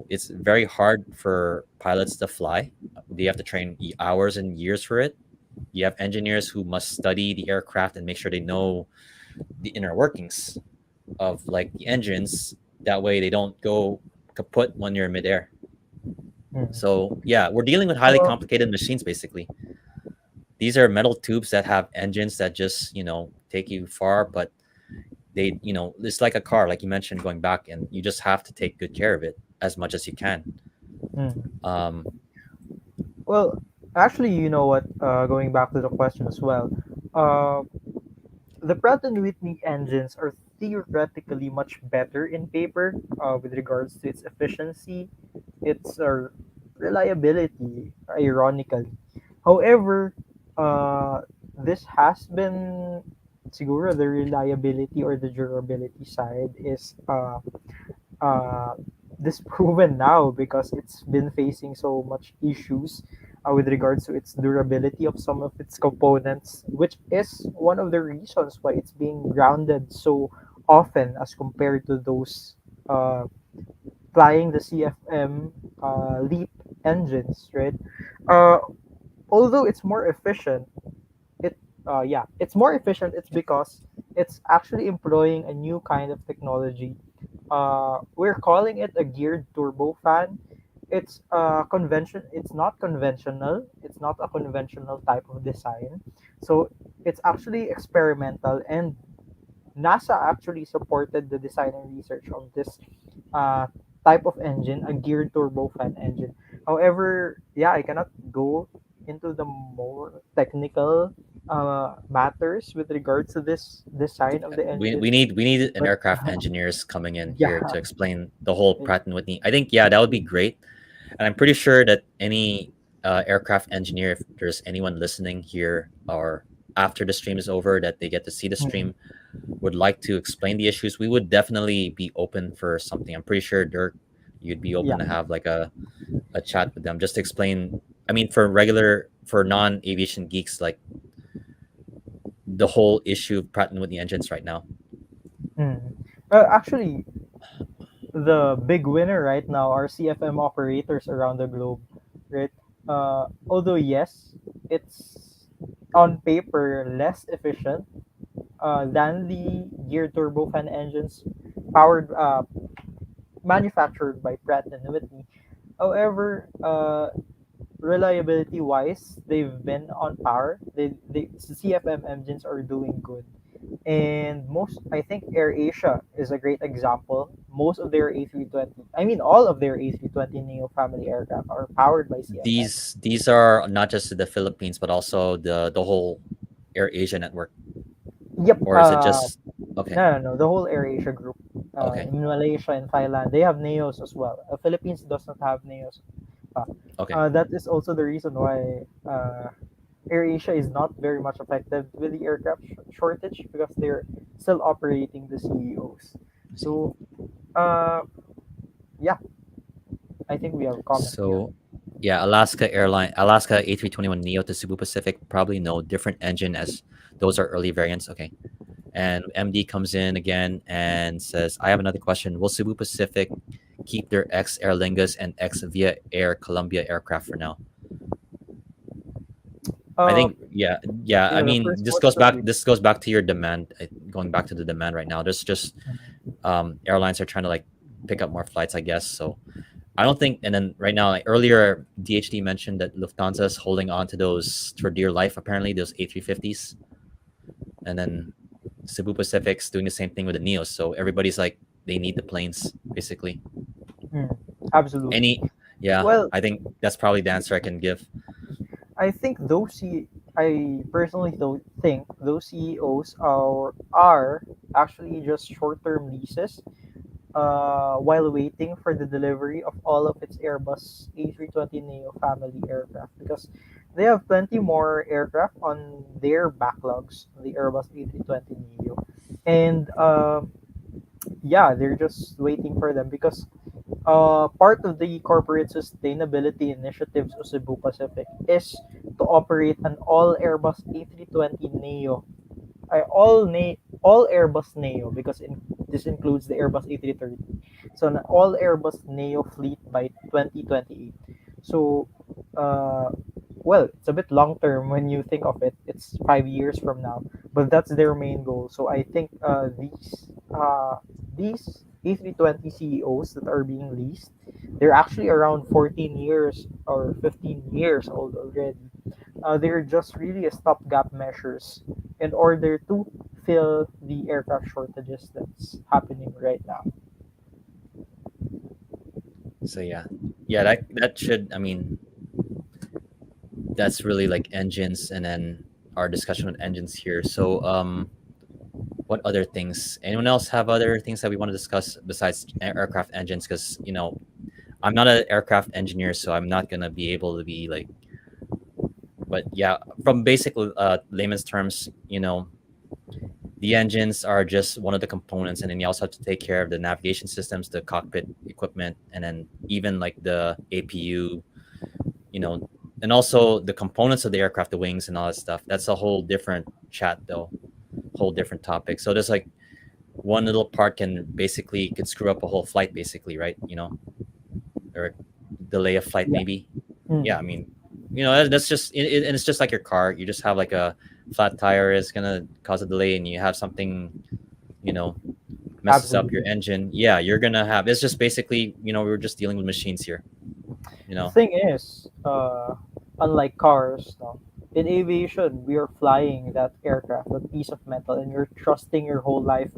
it's very hard for pilots to fly. They have to train hours and years for it. You have engineers who must study the aircraft and make sure they know the inner workings of like the engines. That way they don't go kaput when you're in midair. mm. So yeah, we're dealing with highly Well, complicated machines basically. These are metal tubes that have engines that just take you far, but it's like a car, like you mentioned, going back, and you just have to take good care of it as much as you can. mm. um Well, actually, you know what? Going back to the question as well, uh, the Pratt and Whitney engines are theoretically much better in paper with regards to its efficiency, its reliability, ironically. However, uh, this has been siguro the reliability or the durability side is uh, disproven now because it's been facing so much issues with regards to its durability of some of its components, which is one of the reasons why it's being grounded so often as compared to those uh, flying the CFM LEAP engines, right? Uh, Although it's more efficient, it it's more efficient. It's because it's actually employing a new kind of technology. We're calling it a geared turbofan. It's not conventional. It's not a conventional type of design. So it's actually experimental, and NASA actually supported the design and research of this uh, type of engine, a geared turbofan engine. However, yeah, I cannot go into the more technical matters with regards to this design of the engine. We need an But aircraft engineers coming in here yeah, to explain the whole it- Pratt and Whitney. I think yeah, that would be great, and I'm pretty sure that any aircraft engineer, if there's anyone listening here or after the stream is over, that they get to see the mm, stream, would like to explain the issues, we would definitely be open for something. I'm pretty sure Dirk, you'd be yeah, open to have like a chat with them just to explain. I mean, for regular for non-aviation geeks, like the whole issue of Pratt and Whitney engines right now. mm. Actually, the big winner right now are CFM operators around the globe, right? Although yes, it's on paper less efficient than the geared turbofan engines powered manufactured by Pratt and Whitney. However, reliability wise, they've been on par. They CFM engines are doing good. And most, I think AirAsia is a great example. Most of their A320, I mean, all of their A320 Neo family aircraft are powered by CFM. These are not just the Philippines, but also the whole Air Asia network, Yep. or is it just okay? No. The whole AirAsia group Okay, in Malaysia and Thailand, they have Neos as well. Philippines does not have Neos. okay. That is also the reason why AirAsia is not very much affected with the aircraft shortage because they're still operating the CEOs. I see. So, uh, yeah, I think we have a comment here. So, yeah, Alaska A321 Neo to Cebu Pacific, probably no different engine as those are early variants. Okay. And MD comes in again and says, I have another question. Will Cebu Pacific keep their ex Aer Lingus and ex Via Air Columbia aircraft for now? I Uh, think yeah. I yeah, the mean, first question we. this goes back to your demand. Going back to the demand right now. There's just airlines are trying to like pick up more flights, I guess. So I don't think. And then right now, like earlier, DHD mentioned that Lufthansa is holding on to those for dear life. Apparently, those A350s, and then Cebu Pacific's doing the same thing with the Neos. So everybody's like, they need the planes, basically. Mm, absolutely. Any, yeah, Well, I think that's probably the answer I can give. I think I personally don't think those CEOs are actually just short-term leases while waiting for the delivery of all of its Airbus A320 Neo family aircraft because they have plenty more aircraft on their backlogs, the Airbus A320 Neo. And yeah, they're just waiting for them because part of the corporate sustainability initiatives of Cebu Pacific is to operate an all Airbus A320 Neo all Airbus Neo because this includes the Airbus A330. So an all Airbus Neo fleet by 2028. So uh, well, it's a bit long term when you think of it. It's 5 years from now, but that's their main goal. So I think these A320 CEOs that are being leased, they're actually around 14 years or 15 years old already. They're just really a stopgap measures in order to fill the aircraft shortages that's happening right now. So yeah, that should. I mean, that's really like engines, and then our discussion with engines here. So what other things? Anyone else have other things that we want to discuss besides aircraft engines? Because I'm not an aircraft engineer, so I'm not gonna be able to be like But yeah, from basic layman's terms, the engines are just one of the components, and then you also have to take care of the navigation systems, the cockpit equipment, and then even like the APU, you know, and also the components of the aircraft, the wings and all that stuff. That's a whole different chat, though, whole different topic. So there's like one little part can basically could screw up a whole flight, basically, right? Or delay a flight, Yeah. maybe. Yeah, I Mm, mean, that's just and it's just like your car. You just have like a flat tire is gonna cause a delay, and you have something, you know, messes up your absolutely. engine. Yeah, you're gonna have. It's just basically, we're just dealing with machines here. You The know. thing is, unlike cars, no, in aviation, we are flying that aircraft, that piece of metal, and you're trusting your whole life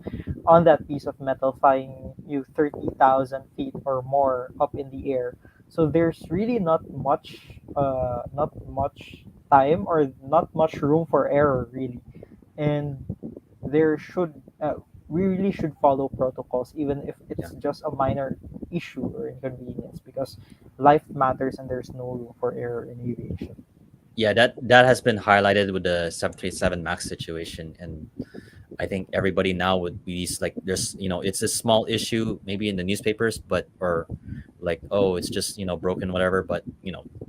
on that piece of metal, flying you 30,000 feet or more up in the air. So there's really not much time or not much room for error, really. And there should we really should follow protocols even if Yeah. it's just a minor issue or inconvenience, because life matters and there's no room for error in aviation. Yeah, that has been highlighted with the 737 Max situation, and I think everybody now would be like, there's, it's a small issue maybe in the newspapers, but or like, oh, it's just broken, whatever. But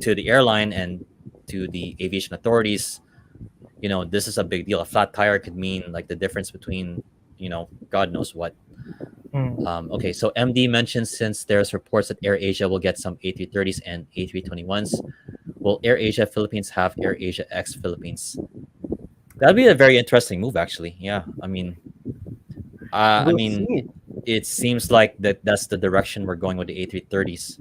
to the airline and to the aviation authorities, this is a big deal. A flat tire could mean like the difference between, God knows what. Mm. Okay, so MD mentions since there's reports that AirAsia will get some A330s and A321s, will AirAsia Philippines have AirAsia X Philippines? That'd be a very interesting move, actually. Yeah, I We'll mean, see. it seems like that's the direction we're going with the A330s.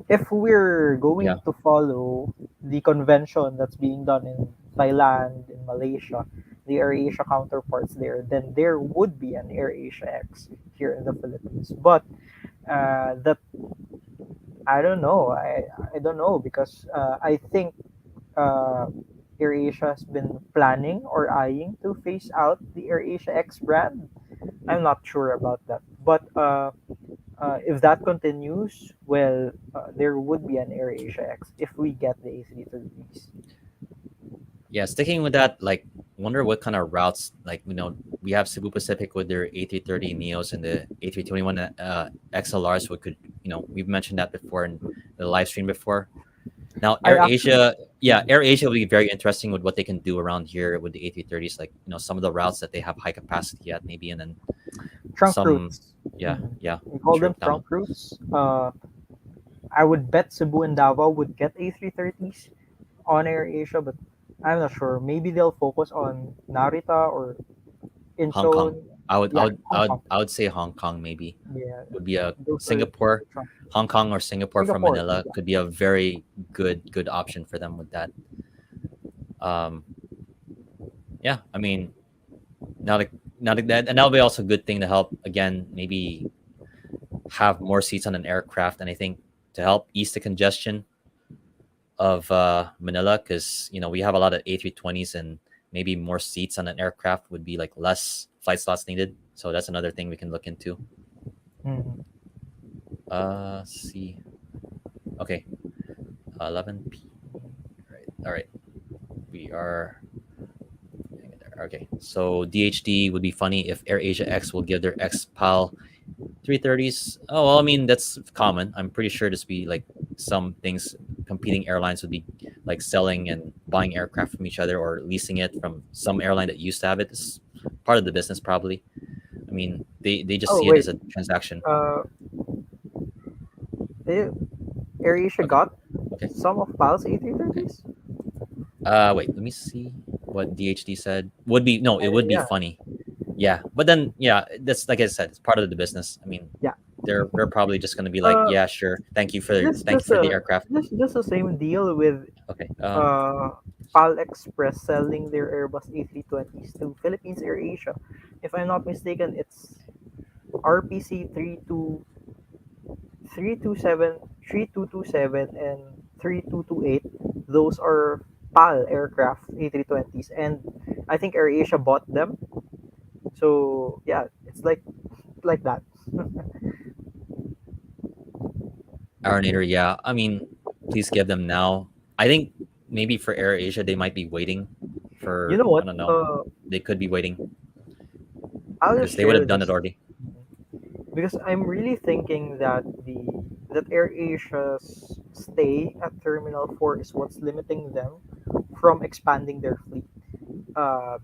If we're Yeah, going to follow the convention that's being done in Thailand, in Malaysia, the AirAsia counterparts there, then there would be an AirAsia X here in the Philippines. But that I don't know. I don't know, because I think uh, AirAsia has been planning or eyeing to phase out the AirAsia X brand. I'm not sure about that, but if that continues, well, there would be an AirAsia X if we get the A330s. yeah. Sticking with that, like, wonder what kind of routes, like, we have Cebu Pacific with their A330 Neos and the A321 XLRs. What could, we've mentioned that before in the live stream before. Now, I actually AirAsia, yeah, AirAsia will be very interesting with what they can do around here with the A330s. Like, some of the routes that they have high capacity at, maybe, and then trunk some, routes. yeah, Mhm. yeah, We call true. them trunk routes. I would bet Cebu and Davao would get A330s on AirAsia, but I'm not sure. Maybe they'll focus on Narita or Hong Kong. Incheon. I would, I Yeah, would, I Hong would, Kong. I would say Hong Kong maybe Yeah, would be a those are Singapore, the trunk. Hong Kong or Singapore from Singapore. Manila Yeah. could be a very good option for them with that. Um, yeah, I mean, now that that, and that'll be also a good thing to help again, maybe have more seats on an aircraft, and I think to help ease the congestion of Manila, because we have a lot of A320s, and maybe more seats on an aircraft would be like less flight slots needed. So that's another thing we can look into. Mhm. Let's see. Okay, 11 p. Right. All right. We are. Okay. So DHD would be funny if AirAsia X will give their X PAL 330s. Oh well, I mean that's common. I'm pretty sure this be like some things competing airlines would be like selling and buying aircraft from each other or leasing it from some airline that used to have it. This is part of the business probably. I mean they just Oh see it wait, as a transaction. uh, eh, AirAsia Okay. got Okay. some of PAL's Okay. A330s. Wait, let me see what DHD said. Would be no, it would be Yeah, funny. Yeah, but then yeah, that's like I said, it's part of the business. I mean, yeah. they're probably just gonna be like, Uh, yeah, sure, just thank you just for the a aircraft. just the same deal with Okay. uh PAL Express selling their Airbus A320s to Philippines AirAsia. If I'm not mistaken, it's RPC 3227 and 3228. Those are PAL aircraft A320s, and I think AirAsia bought them. So yeah, it's like that. Arinator, yeah. I mean, please give them now. I think maybe for Air Asia they might be waiting You for, know I what? don't know. They could be waiting I'll just because they would have share done it this already. because I'm really thinking that that AirAsia's stay at Terminal 4 is what's limiting them from expanding their fleet.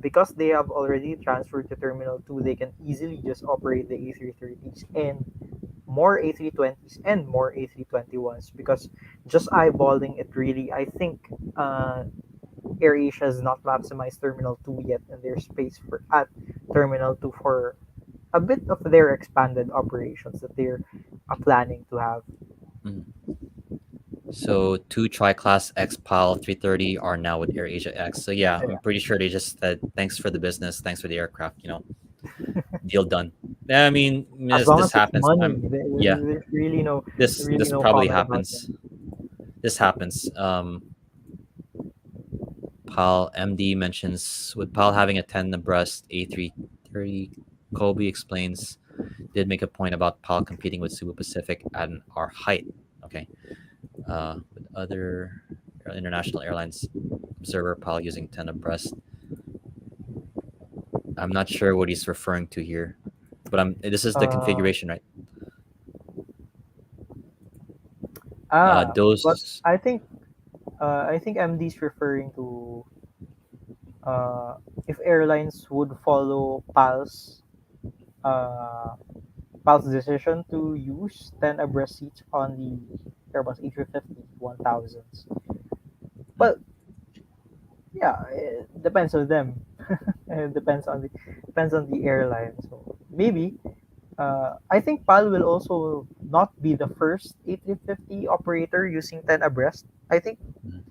Because they have already transferred to Terminal 2, they can easily just operate the A330s and more A320s and more A321s because just eyeballing it really, I think AirAsia has not maximized Terminal 2 yet and their space for at Terminal 2 for a bit of their expanded operations that they're planning to have. Mhm. So two tri-class X PAL 330 are now with Air Asia X. So yeah, I'm Yeah. pretty sure they just said thanks for the business, thanks for the aircraft. Deal done. Yeah, I mean, As this long this as it's happens. money, I'm Yeah, there's really this no probably comment about them. happens. This happens. Pal MD mentions with Pal having a 10 abreast A330. Kobe explains did make a point about Pal competing with Cebu Pacific at our height. Okay. With other international airlines, observer Pal using 10 abreast. I'm not sure what he's referring to here, but this is the Uh, configuration, right? but Those. I think MD is referring to uh, if airlines would follow uh, PAL's decision to use 10 abreast seats on the Airbus A350 1000s. Mm, Well, yeah, it depends on them. It depends on the airline. So maybe I think PAL will also not be the first A350 operator using 10 abreast. I think mm.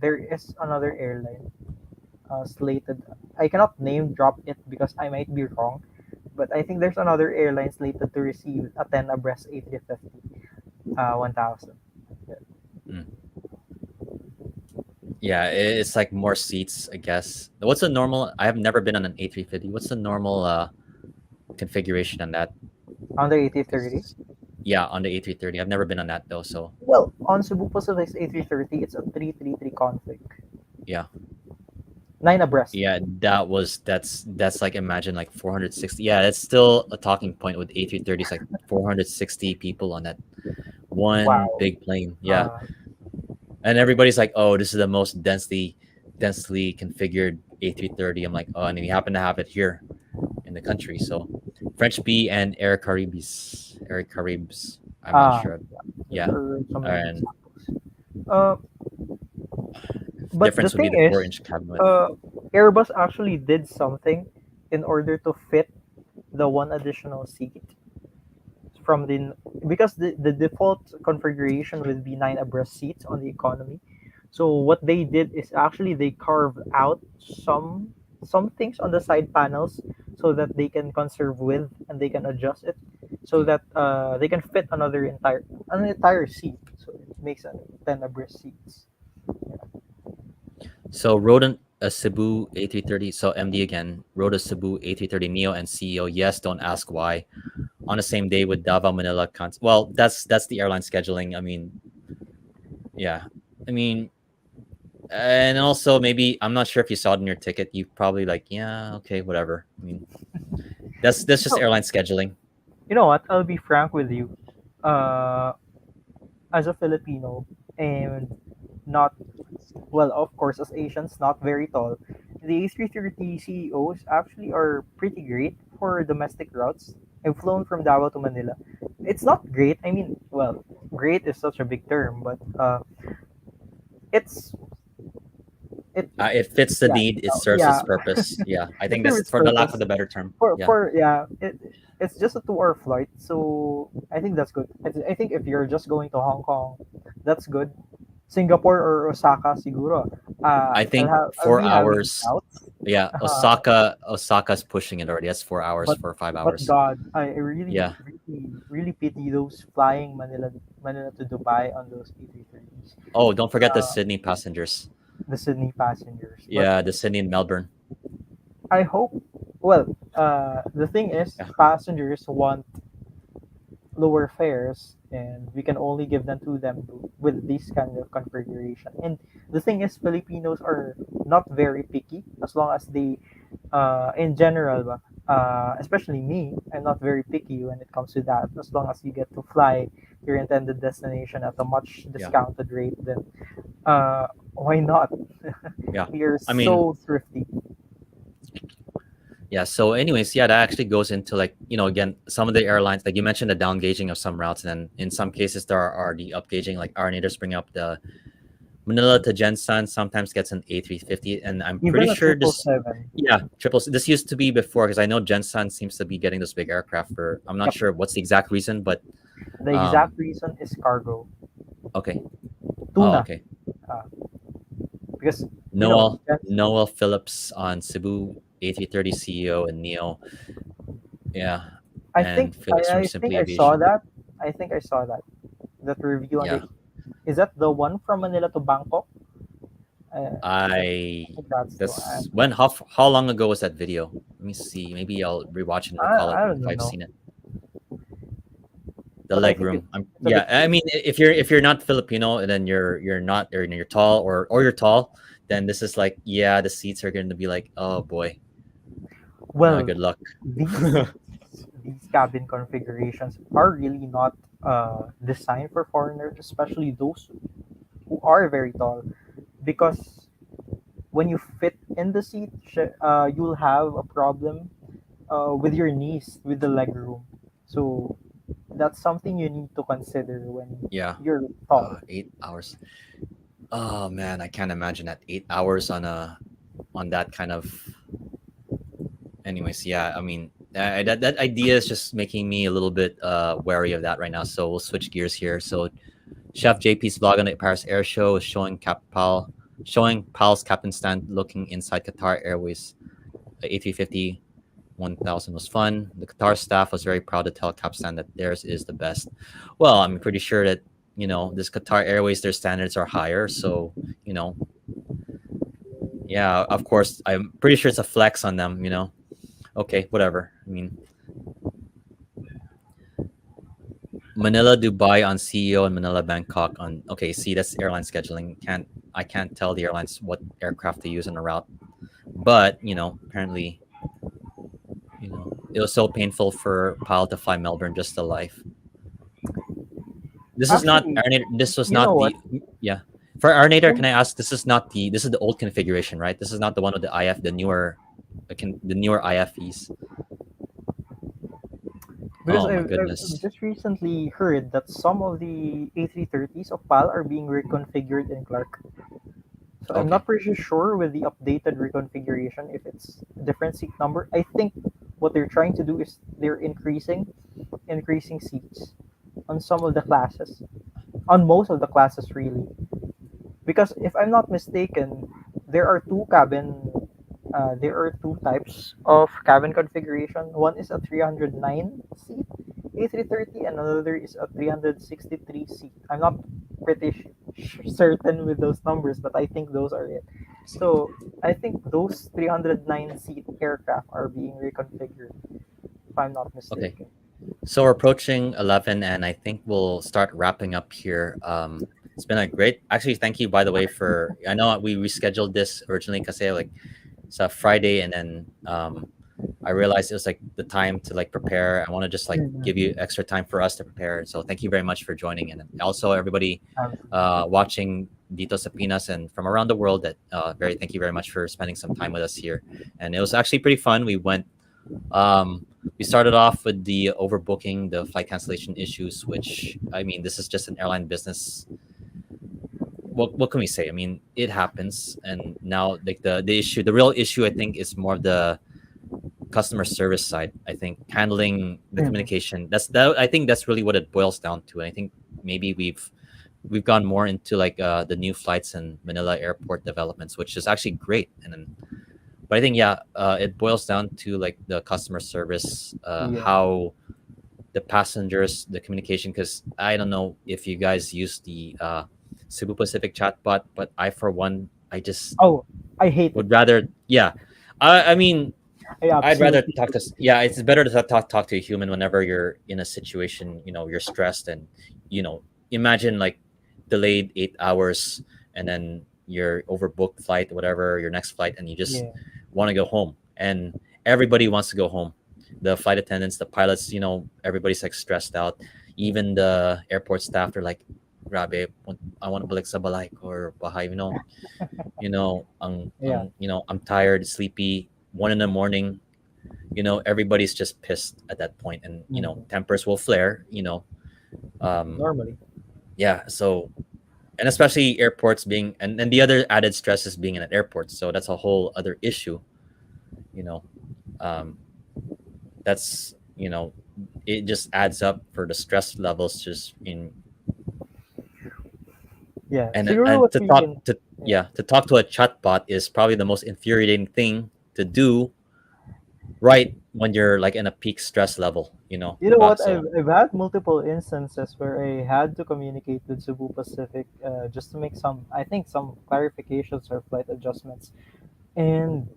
there is another airline slated. I cannot name drop it because I might be wrong, but I think there's another airline slated to receive a 10 abreast A350 1000. Yeah. Mm. Yeah, it's like more seats, I guess. What's the normal? I have never been on an A350. What's the normal configuration on that? On the A330. 'Cause- yeah, on the A330. I've never been on that though, so Well, on Cebu Pacific's A330, it's a 333 config, yeah. 9 abreast. Yeah, that's like imagine like 460. Yeah, it's still a talking point with A330s like 460 people on that one Wow. big plane. Yeah. Uh, And everybody's like, "Oh, this is the most densely configured A330." I'm like, "Oh, and we happen to have it here in the country." So, French B and Air Caribs. I'm not ah, sure. there Yeah, are so many and examples. Uh, but the difference would be thing the is, 4-inch cabin width. uh, Airbus actually did something in order to fit the one additional seat from because the default configuration would be 9 abreast seats on the economy. So what they did is actually they carved out some things on the side panels so that they can conserve width and they can adjust it so Mm. that they can fit an entire seat. So it makes a 10 abreast seats. So, rode a Cebu A330. So, MD again rode a Cebu A330 Neo and CEO. Yes, don't ask why. On the same day with Davao Manila. Well, that's the airline scheduling. I mean, yeah. I mean, and also maybe I'm not sure if you saw it in your ticket. You probably like, yeah, okay, whatever. I mean, that's just No, airline scheduling. you know what? I'll be frank with you. Uh, as a Filipino and not well, of course, as Asians, not very tall, the A330 CEOs actually are pretty great for domestic routes. I've flown from Davao to Manila. It's not great. I mean, well, great is such a big term, but it's it It fits the yeah need. It serves its yeah. purpose. Yeah, I It think serves that's its for the lack of purpose the better term. for Yeah. it's just a 2 hour flight, so I think that's good. I think if you're just going to Hong Kong, that's good. Singapore or Osaka, siguro. I think I'll four be having hours. doubts. Yeah, Uh, Osaka's pushing it already. That's 4 hours but for five but hours. God, I really Yeah. really pity those flying Manila to Dubai on those A330s. Oh, don't forget the Uh, Sydney passengers. the Sydney passengers. But Yeah, the Sydney and Melbourne. I hope. Well, the thing is, Yeah. passengers want lower fares, and we can only give them to them with this kind of configuration. And the thing is, Filipinos are not very picky as long as they, in general, especially me, I'm not very picky when it comes to that. As long as you get to fly your intended destination at a much Yeah, discounted rate, then why not? yeah. We are I mean, so thrifty. yeah. So, anyways, yeah, that actually goes into like again, some of the airlines, like you mentioned, the down gauging of some routes, and then in some cases there are the up gauging. Like our natives bring up the Manila to Jensen sometimes gets an A350, and I'm pretty Even a sure triple this, seven. yeah, triples. This used to be before because I know Jensen seems to be getting this big aircraft for. I'm not Yep. sure what's the exact reason, but The um, exact reason is cargo okay. Oh, tuna, okay. uh, because Noel that's Noel Phillips on Cebu A330 CEO and Neo, yeah, and Phillips from I think Simply I saw Aviation. that. I think I saw that review on Yeah, the. Is that the one from Manila to Bangkok? Is that I. I think that's the one. That's when how long ago was that video? Let me see. Maybe I'll rewatch and recall it I if don't I've know, seen it. The but I leg think room. I'm it's a yeah. bit I too. mean, if you're not Filipino and then you're not or you're tall or you're tall, then this is like yeah, the seats are going to be like oh boy, Well, good luck. these these cabin configurations are really not designed for foreigners, especially those who are very tall, because when you fit in the seat, you'll have a problem with your knees, with the leg room. So that's something you need to consider when Yeah, you're tall. 8 hours. Oh man, I can't imagine that 8 hours on that kind of. Anyways, yeah, I mean that idea is just making me a little bit wary of that right now. So we'll switch gears here. So Chef JP's vlog on the Paris Air Show is showing Pal's captain stand looking inside Qatar Airways. The A350 1000 was fun. The Qatar staff was very proud to tell Capstan that theirs is the best. Well, I'm pretty sure that this Qatar Airways, their standards are higher. So you know, yeah, of course, I'm pretty sure it's a flex on them. Okay, whatever. I mean, Manila Dubai on CEO and Manila Bangkok on. Okay, see, that's airline scheduling. I can't tell the airlines what aircraft to use on a route, but apparently, it was so painful for Pyle to fly Melbourne just to life. This is not Actually, Arnator. This was you know not what? the yeah. For Arnator, can In- I ask? This is the old configuration, right? This is not the one with the IF, the newer IFEs. Because Oh my I've goodness. just recently heard that some of the A330s of PAL are being reconfigured in Clark. So I'm Okay. not pretty sure with the updated reconfiguration if it's a different seat number. I think what they're trying to do is they're increasing seats on some of the classes, on most of the classes really. Because if I'm not mistaken, there are there are two types of cabin configuration. One is a 309 seat A330, and another is a 363 seat. I'm not pretty certain with those numbers, but I think those are it. So I think those 309 seat aircraft are being reconfigured, if I'm not Okay. mistaken. So we're approaching 11, and I think we'll start wrapping up here. It's been a great. Actually, thank you by the way for. I know we rescheduled this originally because like it's a Friday, and then I realized it was like the time to like prepare. I want to just like give you Mhm. extra time for us to prepare. So thank you very much for joining, and also everybody Absolutely. watching Dito Sapinas and from around the world. That very thank you very much for spending some time with us here, and it was actually pretty fun. Um, we started off with the overbooking, the flight cancellation issues, which I mean, this is just an airline business. What can we say? I mean, it happens, and now like the real issue, I think, is more of the customer service side. I think handling the Mhm. communication. I think that's really what it boils down to. And I think maybe we've gone more into like the new flights and Manila airport developments, which is actually great. And then, but I think yeah, it boils down to like the customer service, Yeah. how the passengers, the communication. Because I don't know if you guys use the Cebu Pacific chatbot, but I for one, I just Oh, I hate it. would rather yeah. I mean I I'd rather absolutely talk to yeah, it's better to talk to a human whenever you're in a situation, you're stressed and imagine like delayed 8 hours and then your overbooked flight, whatever, your next flight, and you just yeah. want to go home. And everybody wants to go home. The flight attendants, the pilots, everybody's like stressed out. Even the airport staff, they're like, grabe, I want to balik sa balay ko or bahay, Yeah. I'm tired, sleepy, 1 in the morning, everybody's just pissed at that point, and Mhm. tempers will flare. um Normally. yeah, so, and especially airports being, and the other added stress is being in an airport, so that's a whole other issue. you know um that's it just adds up for the stress levels just in. Yeah. and Siguro and what to we talk can. to Yeah. yeah, to talk to a chatbot is probably the most infuriating thing to do right when you're like in a peak stress level, You know diba? what? So I've had multiple instances where I had to communicate with Cebu Pacific just to make some, I think, some clarifications or flight adjustments. And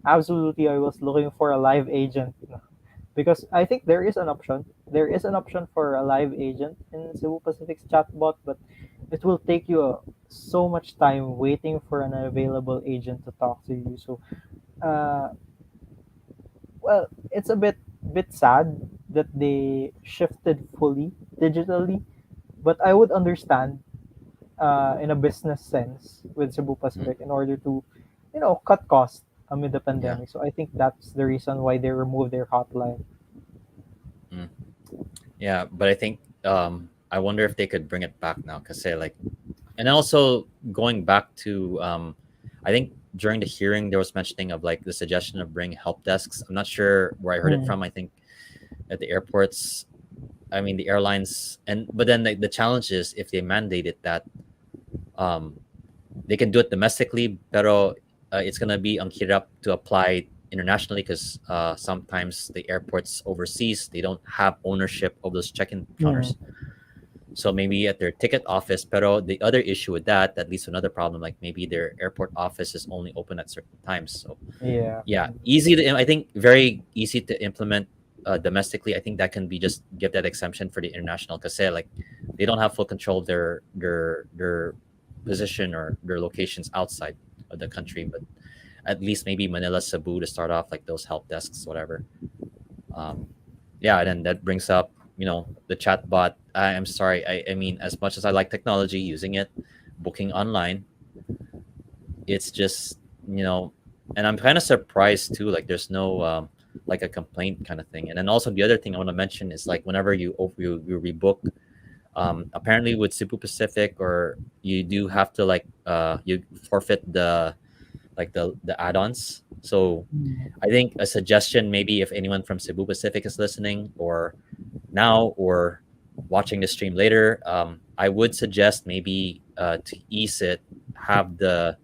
absolutely, I was looking for a live agent because I think there is an option. There is an option for a live agent in Cebu Pacific's chatbot, but it will take you so much time waiting for an available agent to talk to you. So, uh, well, it's a bit sad that they shifted fully digitally, but I would understand in a business sense with Cebu mm, Pacific in order to, cut costs amid the yeah. pandemic. So I think that's the reason why they removed their hotline. Mm. Yeah, but I think I wonder if they could bring it back now, because say like, and also going back to I think during the hearing there was mentioning of like the suggestion of bring help desks. I'm not sure where I heard it Hmm. from. I think at the airports, I mean the airlines, and but then the challenge is if they mandated that, um they can do it domestically, pero it's gonna be up to apply internationally, because sometimes the airports overseas, they don't have ownership of those check-in Hmm. counters. So maybe at their ticket office, pero the other issue with that, that leads to another problem, like maybe their airport office is only open at certain times. So Yeah. yeah, easy to, I think very easy to implement domestically. I think that can be just give that exemption for the international, because say like they don't have full control of their position or their locations outside of the country, but at least maybe Manila, Cebu to start off, like those help desks, whatever. um yeah, and then that brings up the chat bot. I'm sorry, I mean, as much as I like technology, using it, booking online, it's just and I'm kind of surprised too, like there's no like a complaint kind of thing. And then also the other thing I want to mention is like whenever you rebook, apparently with Cebu Pacific, or you do have to like you forfeit the like the add-ons. So Hmm. I think a suggestion, maybe if anyone from Cebu Pacific is listening, or now, or watching the stream later, I would suggest maybe to ease it, have the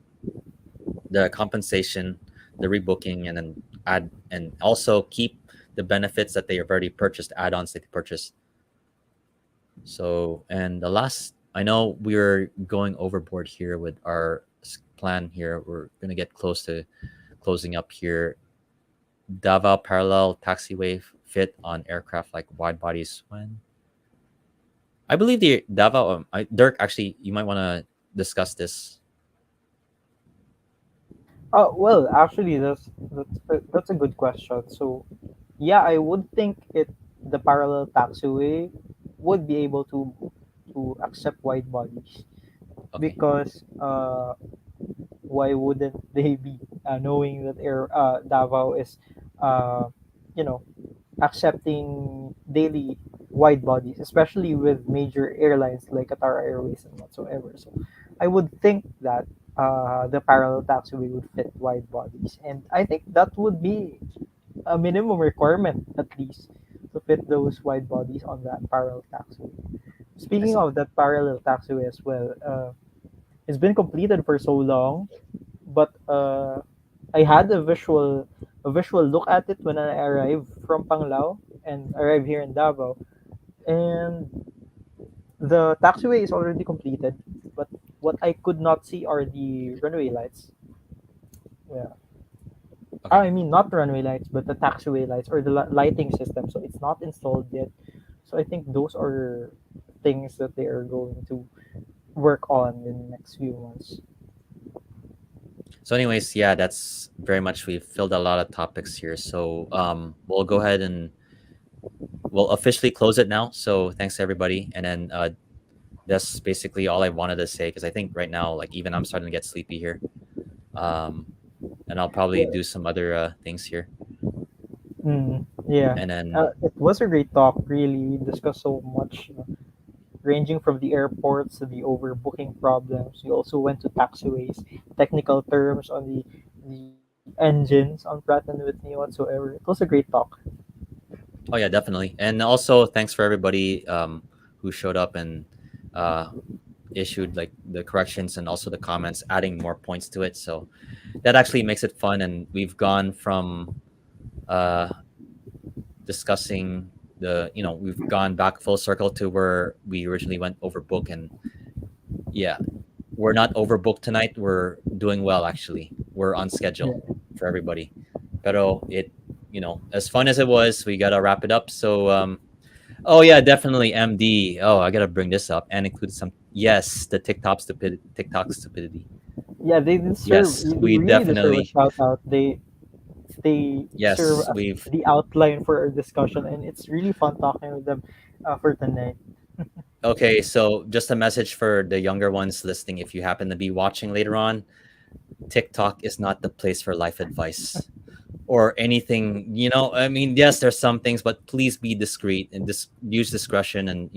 compensation, the rebooking, and then add, and also keep the benefits that they have already purchased, add-ons that they purchased. So, and the last, I know we're going overboard here with our plan here. We're gonna get close to closing up here. Davao parallel taxiway fit on aircraft like wide bodies when? I believe the Davao. Dirk, actually, you might want to discuss this. Oh well, actually, that's a good question. So, yeah, I would think the parallel taxiway would be able to accept wide bodies Okay. because why wouldn't they be knowing that Air Davao is uh, you know accepting daily wide bodies, especially with major airlines like Qatar Airways and whatsoever. So I would think that the parallel taxiway would fit wide bodies, and I think that would be a minimum requirement at least to fit those wide bodies on that parallel taxiway. I Speaking see. of that parallel taxiway as well, it's been completed for so long, but I had a visual look at it when I arrived from Panglao and arrived here in Davao, and the taxiway is already completed, but what I could not see are the runway lights. Yeah, Okay. I mean, not the runway lights, but the taxiway lights or the lighting system. So it's not installed yet. So I think those are things that they are going to work on in the next few months. So, anyways, yeah, that's very much we've filled a lot of topics here. So, we'll go ahead and we'll officially close it now. So, thanks everybody, and then that's basically all I wanted to say because I think right now, like even I'm starting to get sleepy here. Um, and I'll probably Yeah. do some other things here, Yeah. and then It was a great talk. Really, we discussed so much, ranging from the airports to the overbooking problems. We also went to taxiways, technical terms on the engines on Pratt and Whitney whatsoever. It was a great talk. oh yeah, definitely. And also thanks for everybody who showed up and uh, issued like the corrections and also the comments, adding more points to it. So that actually makes it fun. And we've gone from uh, discussing we've gone back full circle to where we originally went overbook. And yeah, we're not overbooked tonight. We're doing well actually. We're on schedule Yeah. for everybody. Pero it, as fun as it was, we gotta wrap it up. So oh yeah, definitely MD. Oh, I gotta bring this up and include some. Yes, the TikTok stupidity. Yeah, they deserve. Yes, They we really deserve a definitely. shout out. They serve Yes, as we've. the outline for our discussion, and it's really fun talking with them for tonight. Okay, so just a message for the younger ones listening. If you happen to be watching later on, TikTok is not the place for life advice or anything. I mean, yes, there's some things, but please be discreet and use discretion, and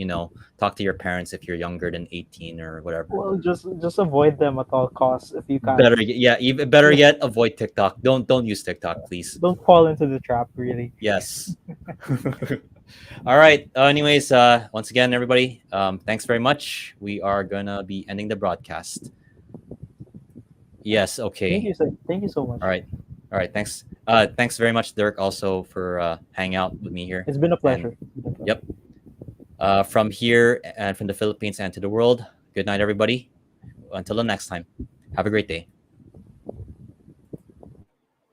talk to your parents if you're younger than 18 or whatever. Well, just avoid them at all costs if you can. Yeah, even better yet, avoid TikTok. Don't use TikTok, please. Don't fall into the trap. Really. Yes. All right. Anyways, once again, everybody, thanks very much. We are gonna be ending the broadcast. Yes. Okay. Thank you so much. All right. All right. Thanks. Thanks very much, Dirk, also for hanging out with me here. It's been a And pleasure. It's been a pleasure. yep, from here and from the Philippines and to the world. Good night, everybody. Until the next time. Have a great day.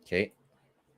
Okay.